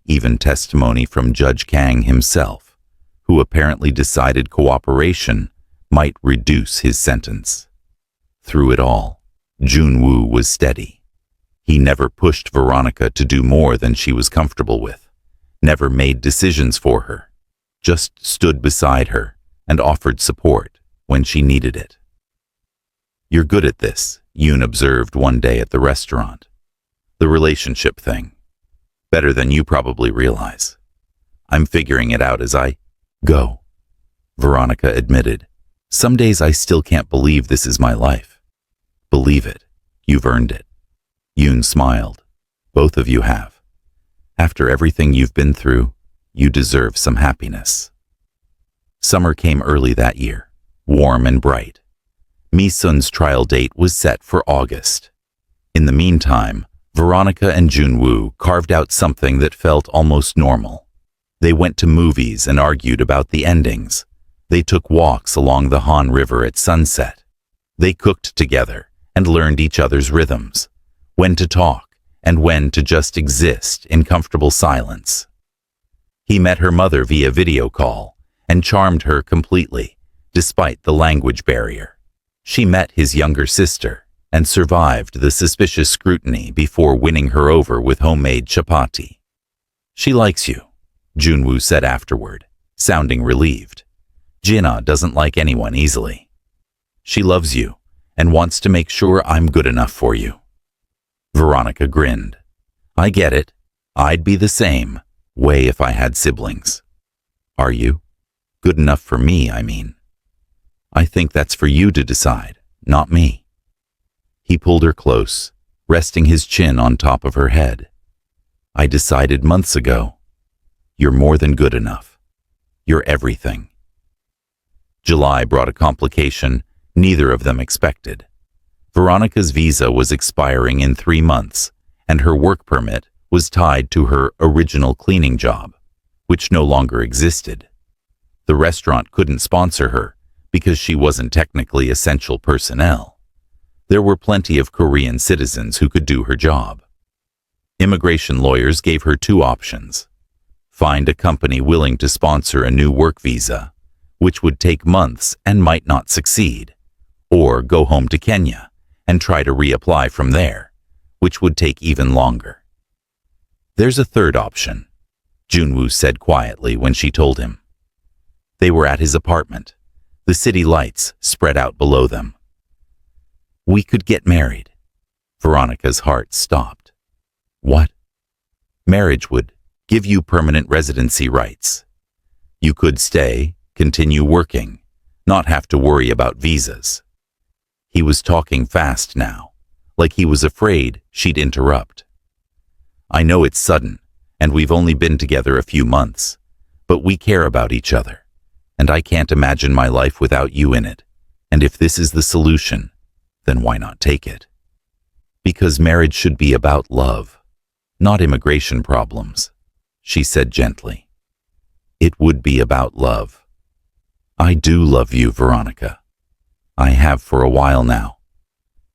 even testimony from Judge Kang himself, who apparently decided cooperation might reduce his sentence. Through it all, Junwoo was steady. He never pushed Veronica to do more than she was comfortable with, never made decisions for her, just stood beside her and offered support when she needed it. "You're good at this," Yoon observed one day at the restaurant. "The relationship thing. Better than you probably realize. I'm figuring it out as I go," Veronica admitted. "Some days I still can't believe this is my life." "Believe it. You've earned it." Yoon smiled. "Both of you have. After everything you've been through, you deserve some happiness." Summer came early that year, warm and bright. Mi-sun's trial date was set for August. In the meantime, Veronica and Junwoo carved out something that felt almost normal. They went to movies and argued about the endings. They took walks along the Han River at sunset. They cooked together and learned each other's rhythms, when to talk and when to just exist in comfortable silence. He met her mother via video call and charmed her completely, despite the language barrier. She met his younger sister and survived the suspicious scrutiny before winning her over with homemade chapati. "She likes you," Junwoo said afterward, sounding relieved. "Jinna doesn't like anyone easily. She loves you and wants to make sure I'm good enough for you." Veronica grinned. "I get it. I'd be the same way if I had siblings." "Are you? Good enough for me, I mean." "I think that's for you to decide, not me." He pulled her close, resting his chin on top of her head. "I decided months ago. You're more than good enough. You're everything." July brought a complication neither of them expected. Veronica's visa was expiring in 3 months, and her work permit was tied to her original cleaning job, which no longer existed. The restaurant couldn't sponsor her because she wasn't technically essential personnel. There were plenty of Korean citizens who could do her job. Immigration lawyers gave her 2 options. Find a company willing to sponsor a new work visa, which would take months and might not succeed, or go home to Kenya and try to reapply from there, which would take even longer. "There's a third option," Junwoo said quietly when she told him. They were at his apartment, the city lights spread out below them. "We could get married." Veronica's heart stopped. "What?" "Marriage would give you permanent residency rights. You could stay, continue working, not have to worry about visas." He was talking fast now, like he was afraid she'd interrupt. "I know it's sudden, and we've only been together a few months, but we care about each other, and I can't imagine my life without you in it, and if this is the solution, then why not take it? Because marriage should be about love, not immigration problems." she said gently. It would be about love. I do love you, Veronica. I have for a while now.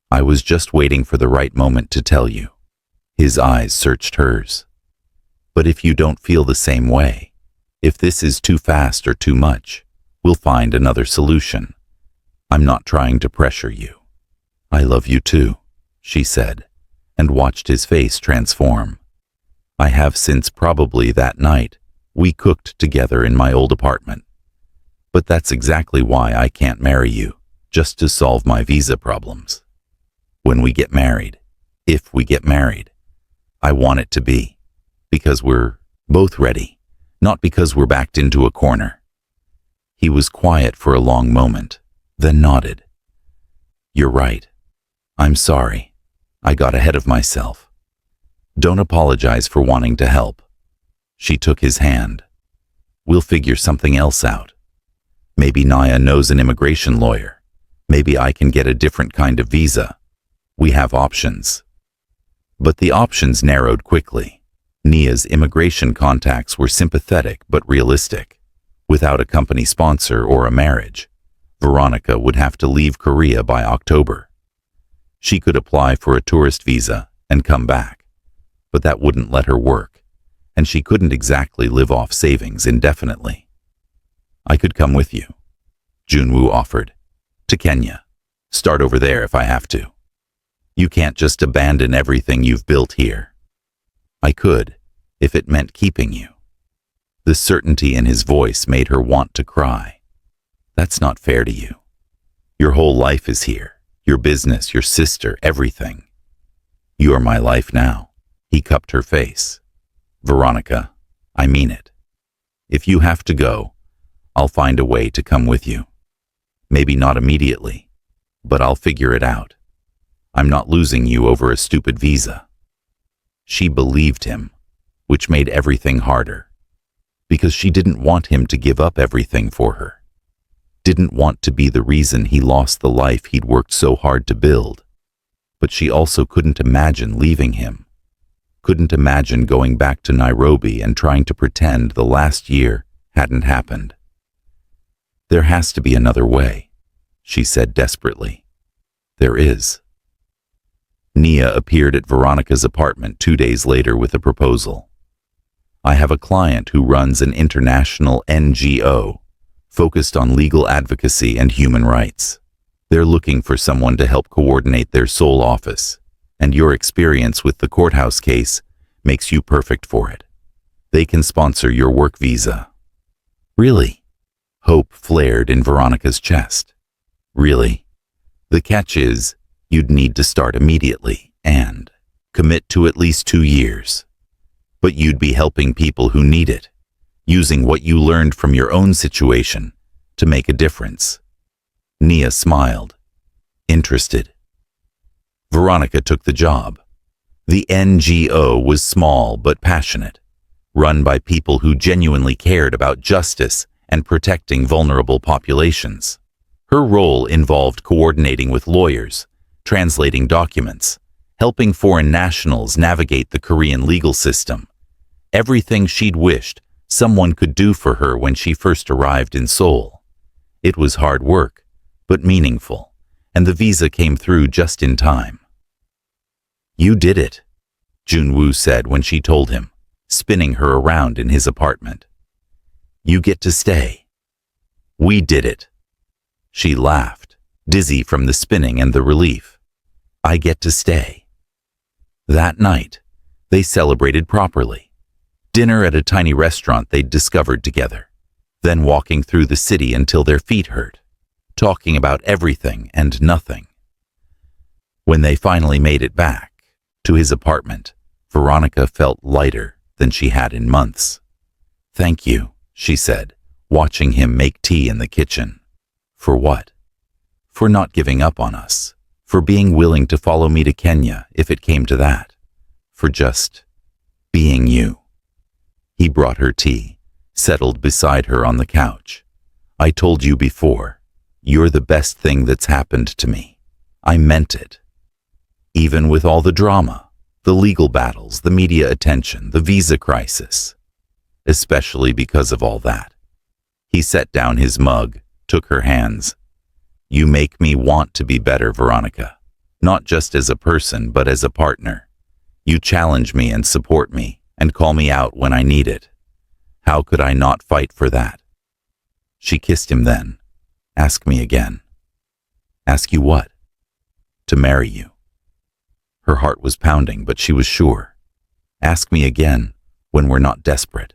I was just waiting for the right moment to tell you. His eyes searched hers. But if you don't feel the same way, if this is too fast or too much, we'll find another solution. I'm not trying to pressure you. I love you too, she said, and watched his face transform. I have since probably that night we cooked together in my old apartment. But that's exactly why I can't marry you, just to solve my visa problems. When we get married, if we get married, I want it to be because we're both ready, not because we're backed into a corner. He was quiet for a long moment, then nodded. You're right. I'm sorry. I got ahead of myself. Don't apologize for wanting to help. She took his hand. We'll figure something else out. Maybe Naya knows an immigration lawyer. Maybe I can get a different kind of visa. We have options. But the options narrowed quickly. Nia's immigration contacts were sympathetic but realistic. Without a company sponsor or a marriage, Veronica would have to leave Korea by October. She could apply for a tourist visa and come back, but that wouldn't let her work, and she couldn't exactly live off savings indefinitely. I could come with you, Junwoo offered, to Kenya. Start over there if I have to. You can't just abandon everything you've built here. I could, if it meant keeping you. The certainty in his voice made her want to cry. That's not fair to you. Your whole life is here. Your business, your sister, everything. You are my life now. He cupped her face. Veronica, I mean it. If you have to go, I'll find a way to come with you. Maybe not immediately, but I'll figure it out. I'm not losing you over a stupid visa. She believed him, which made everything harder, because she didn't want him to give up everything for her. Didn't want to be the reason he lost the life he'd worked so hard to build. But she also couldn't imagine leaving him. Couldn't imagine going back to Nairobi and trying to pretend the last year hadn't happened. There has to be another way, she said desperately. There is. Nia appeared at Veronica's apartment 2 days later with a proposal. I have a client who runs an international NGO focused on legal advocacy and human rights. They're looking for someone to help coordinate their sole office, and your experience with the courthouse case makes you perfect for it. They can sponsor your work visa. Really? Hope flared in Veronica's chest. Really? The catch is, you'd need to start immediately and commit to at least 2 years. But you'd be helping people who need it, using what you learned from your own situation to make a difference. Nia smiled, interested. Veronica took the job. The NGO was small but passionate, run by people who genuinely cared about justice and protecting vulnerable populations. Her role involved coordinating with lawyers, translating documents, helping foreign nationals navigate the Korean legal system. Everything she'd wished someone could do for her when she first arrived in Seoul. It was hard work, but meaningful, and the visa came through just in time. You did it, Junwoo said when she told him, spinning her around in his apartment. You get to stay. We did it. She laughed, dizzy from the spinning and the relief. I get to stay. That night, they celebrated properly. Dinner at a tiny restaurant they'd discovered together, then walking through the city until their feet hurt, talking about everything and nothing. When they finally made it back to his apartment, Veronica felt lighter than she had in months. Thank you, she said, watching him make tea in the kitchen. For what? For not giving up on us. For being willing to follow me to Kenya if it came to that. For just being you. He brought her tea, settled beside her on the couch. I told you before, you're the best thing that's happened to me. I meant it. Even with all the drama, the legal battles, the media attention, the visa crisis, especially because of all that. He set down his mug, took her hands. You make me want to be better, Veronica. Not just as a person, but as a partner. You challenge me and support me, and call me out when I need it. How could I not fight for that? She kissed him then. Ask me again. Ask you what? To marry you. Her heart was pounding, but she was sure. Ask me again, when we're not desperate,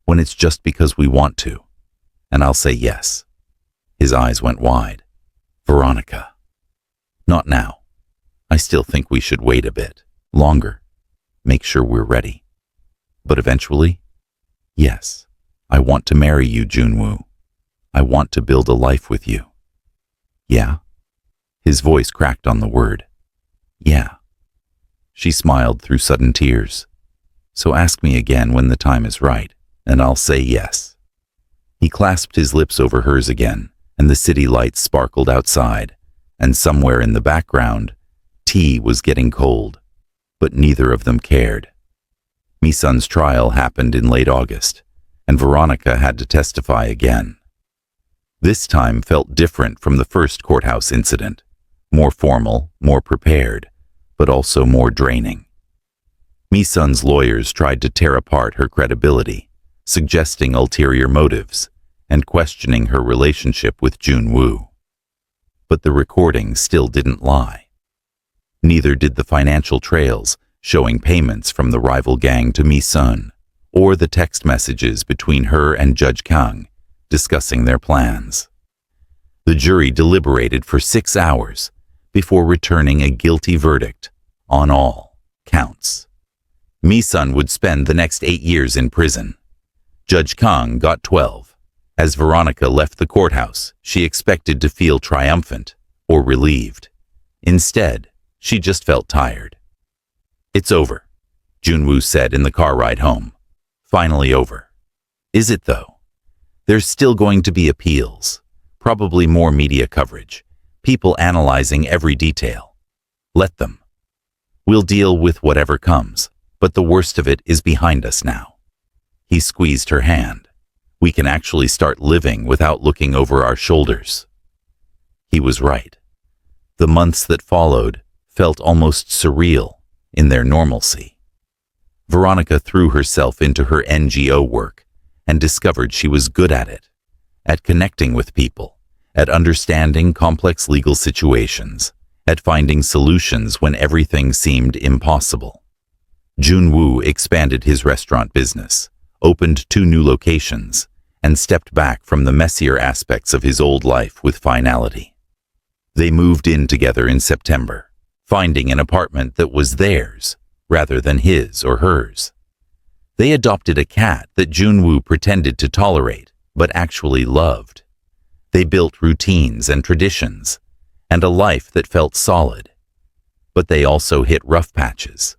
when it's just because we want to, and I'll say yes. His eyes went wide. Veronica. Not now. I still think we should wait a bit, longer, make sure we're ready. But eventually, yes, I want to marry you, Junwoo. I want to build a life with you. Yeah? His voice cracked on the word. Yeah. She smiled through sudden tears. So ask me again when the time is right, and I'll say yes. He clasped his lips over hers again, and the city lights sparkled outside, and somewhere in the background, tea was getting cold, but neither of them cared. Mi-sun's trial happened in late August, and Veronica had to testify again. This time felt different from the first courthouse incident, more formal, more prepared, but also more draining. Mi-sun's lawyers tried to tear apart her credibility, suggesting ulterior motives and questioning her relationship with Junwoo. But the recording still didn't lie. Neither did the financial trails showing payments from the rival gang to Mi-sun, or the text messages between her and Judge Kang discussing their plans. The jury deliberated for 6 hours before returning a guilty verdict on all counts. Mi-sun would spend the next 8 years in prison. Judge Kang got 12. As Veronica left the courthouse, she expected to feel triumphant or relieved. Instead, she just felt tired. It's over, Junwoo said in the car ride home. Finally over. Is it though? There's still going to be appeals, probably more media coverage, people analyzing every detail. Let them. We'll deal with whatever comes, but the worst of it is behind us now. He squeezed her hand. We can actually start living without looking over our shoulders. He was right. The months that followed felt almost surreal in their normalcy. Veronica threw herself into her NGO work and discovered she was good at it, at connecting with people, at understanding complex legal situations, at finding solutions when everything seemed impossible. Junwoo expanded his restaurant business, opened 2 new locations, and stepped back from the messier aspects of his old life with finality. They moved in together in September, finding an apartment that was theirs rather than his or hers. They adopted a cat that Junwoo pretended to tolerate but actually loved. They built routines and traditions, and a life that felt solid. But they also hit rough patches.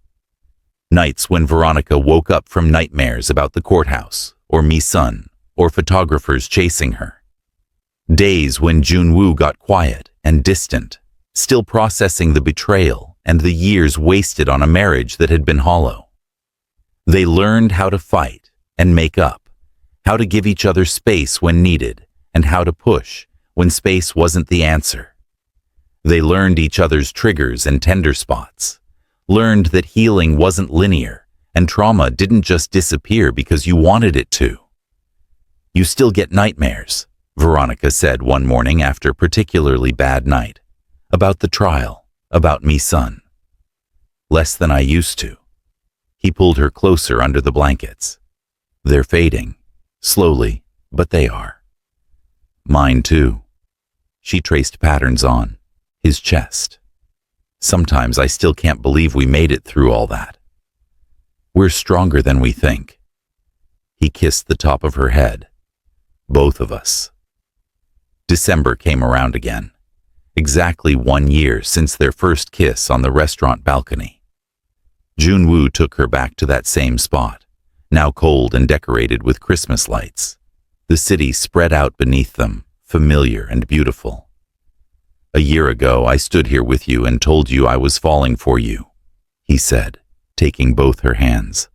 Nights when Veronica woke up from nightmares about the courthouse, or Mi-sun, or photographers chasing her. Days when Junwoo got quiet and distant, still processing the betrayal and the years wasted on a marriage that had been hollow. They learned how to fight and make up, how to give each other space when needed, and how to push when space wasn't the answer. They learned each other's triggers and tender spots, learned that healing wasn't linear, and trauma didn't just disappear because you wanted it to. You still get nightmares, Veronica said one morning after a particularly bad night, about the trial, about Mi-sun. Less than I used to. He pulled her closer under the blankets. They're fading, slowly, but they are. Mine too. She traced patterns on his chest. Sometimes I still can't believe we made it through all that. We're stronger than we think. He kissed the top of her head. Both of us. December came around again. Exactly 1 year since their first kiss on the restaurant balcony. Junwoo took her back to that same spot, now cold and decorated with Christmas lights. The city spread out beneath them, familiar and beautiful. A year ago, I stood here with you and told you I was falling for you, he said, taking both her hands.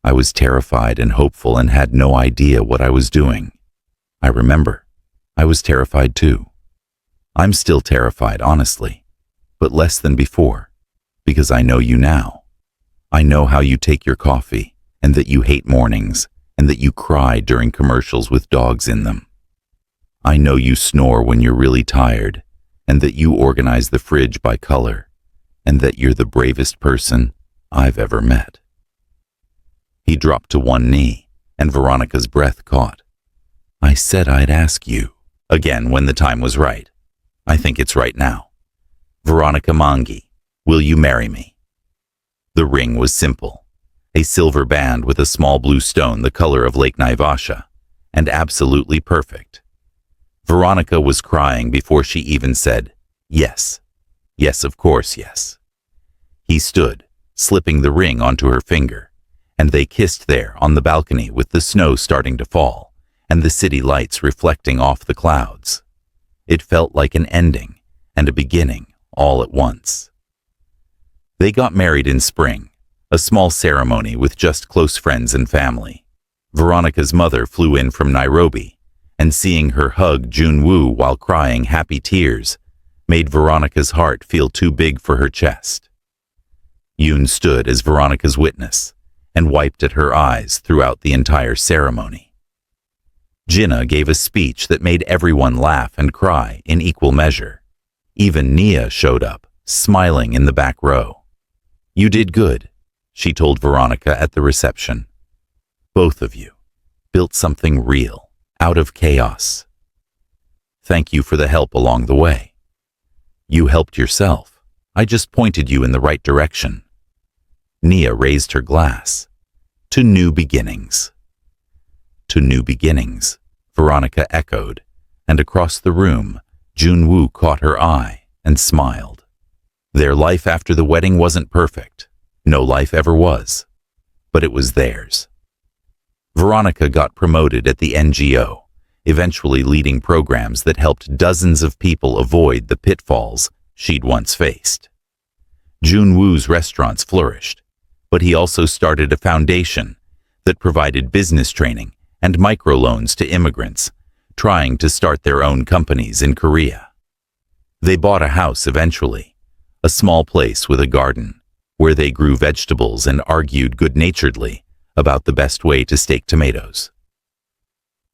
I was terrified and hopeful and had no idea what I was doing. I remember. I was terrified too. I'm still terrified, honestly, but less than before, because I know you now. I know how you take your coffee, and that you hate mornings, and that you cry during commercials with dogs in them. I know you snore when you're really tired, and that you organize the fridge by color, and that you're the bravest person I've ever met. He dropped to one knee, and Veronica's breath caught. I said I'd ask you. Again, when the time was right. I think it's right now. Veronica Mangi, will you marry me? The ring was simple. A silver band with a small blue stone the color of Lake Naivasha, and absolutely perfect. Veronica was crying before she even said, yes. Yes, of course, yes. He stood, slipping the ring onto her finger, and they kissed there on the balcony with the snow starting to fall and the city lights reflecting off the clouds. It felt like an ending and a beginning all at once. They got married in spring, a small ceremony with just close friends and family. Veronica's mother flew in from Nairobi, and seeing her hug Junwoo while crying happy tears made Veronica's heart feel too big for her chest. Yoon stood as Veronica's witness and wiped at her eyes throughout the entire ceremony. Jinnah gave a speech that made everyone laugh and cry in equal measure. Even Nia showed up, smiling in the back row. You did good, she told Veronica at the reception. Both of you built something real, out of chaos. Thank you for the help along the way. You helped yourself. I just pointed you in the right direction. Nia raised her glass. To new beginnings. To new beginnings, Veronica echoed, and across the room, Junwoo caught her eye and smiled. Their life after the wedding wasn't perfect. No life ever was. But it was theirs. Veronica got promoted at the NGO, eventually leading programs that helped dozens of people avoid the pitfalls she'd once faced. Junwoo's restaurants flourished, but he also started a foundation that provided business training and microloans to immigrants trying to start their own companies in Korea. They bought a house eventually, a small place with a garden, where they grew vegetables and argued good-naturedly about the best way to stake tomatoes.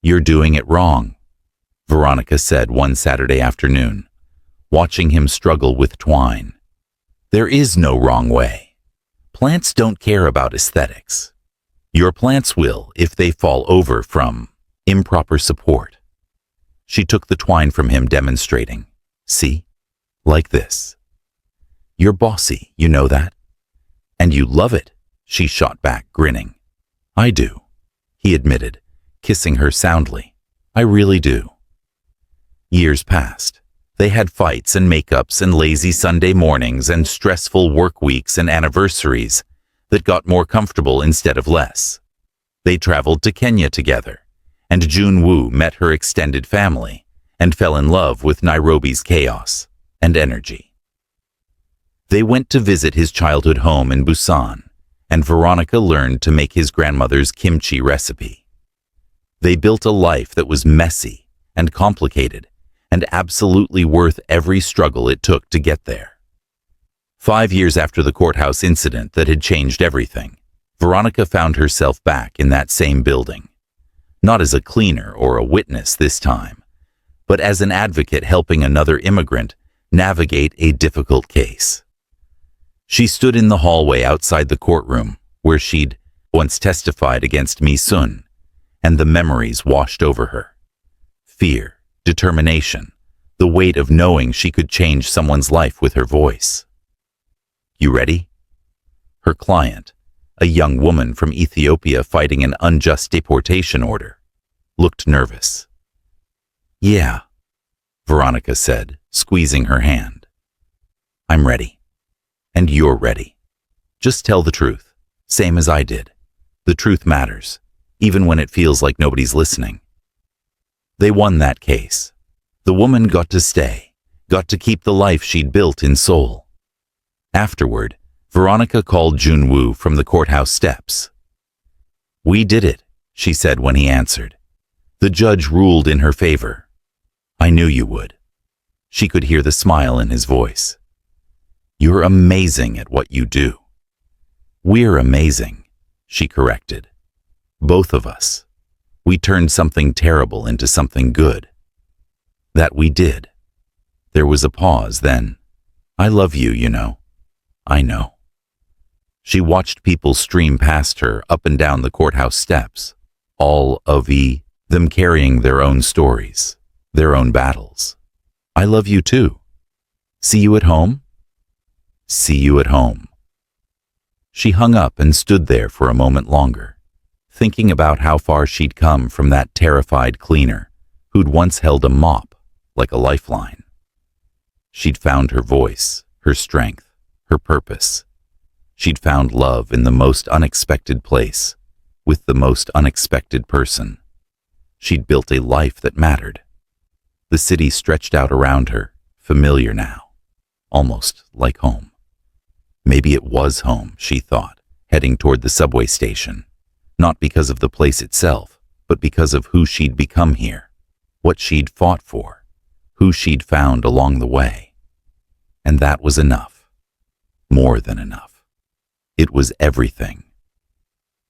You're doing it wrong, Veronica said one Saturday afternoon, watching him struggle with twine. There is no wrong way. Plants don't care about aesthetics. Your plants will if they fall over from improper support. She took the twine from him, demonstrating. See? Like this. You're bossy, you know that? And you love it, she shot back, grinning. I do, he admitted, kissing her soundly. I really do. Years passed. They had fights and makeups and lazy Sunday mornings and stressful work weeks and anniversaries that got more comfortable instead of less. They traveled to Kenya together, and Junwoo met her extended family and fell in love with Nairobi's chaos and energy. They went to visit his childhood home in Busan, and Veronica learned to make his grandmother's kimchi recipe. They built a life that was messy and complicated and absolutely worth every struggle it took to get there. 5 years after the courthouse incident that had changed everything, Veronica found herself back in that same building. Not as a cleaner or a witness this time, but as an advocate helping another immigrant navigate a difficult case. She stood in the hallway outside the courtroom where she'd once testified against Mi Sun, and the memories washed over her. Fear, determination, the weight of knowing she could change someone's life with her voice. You ready? Her client, a young woman from Ethiopia fighting an unjust deportation order, looked nervous. Yeah, Veronica said, squeezing her hand. I'm ready. And you're ready. Just tell the truth, same as I did. The truth matters, even when it feels like nobody's listening. They won that case. The woman got to stay, got to keep the life she'd built in Seoul. Afterward, Veronica called Junwoo from the courthouse steps. "We did it," she said when he answered. "The judge ruled in her favor." "I knew you would." She could hear the smile in his voice. "You're amazing at what you do." "We're amazing," she corrected. "Both of us. We turned something terrible into something good." "That we did." There was a pause, then, "I love you, you know." "I know." She watched people stream past her up and down the courthouse steps, all of them carrying their own stories, their own battles. "I love you too. See you at home?" "See you at home." She hung up and stood there for a moment longer, thinking about how far she'd come from that terrified cleaner who'd once held a mop like a lifeline. She'd found her voice, her strength, her purpose. She'd found love in the most unexpected place, with the most unexpected person. She'd built a life that mattered. The city stretched out around her, familiar now, almost like home. Maybe it was home, she thought, heading toward the subway station, not because of the place itself, but because of who she'd become here, what she'd fought for, who she'd found along the way. And that was enough. More than enough. It was everything.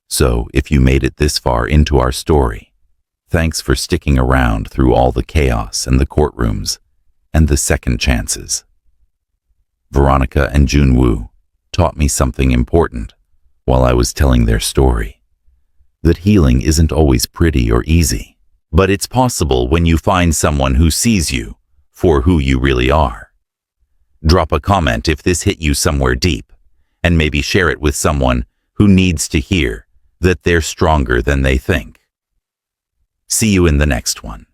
So, if you made it this far into our story, thanks for sticking around through all the chaos and the courtrooms and the second chances. Veronica and Junwoo taught me something important while I was telling their story. That healing isn't always pretty or easy, but it's possible when you find someone who sees you for who you really are. Drop a comment if this hit you somewhere deep, and maybe share it with someone who needs to hear that they're stronger than they think. See you in the next one.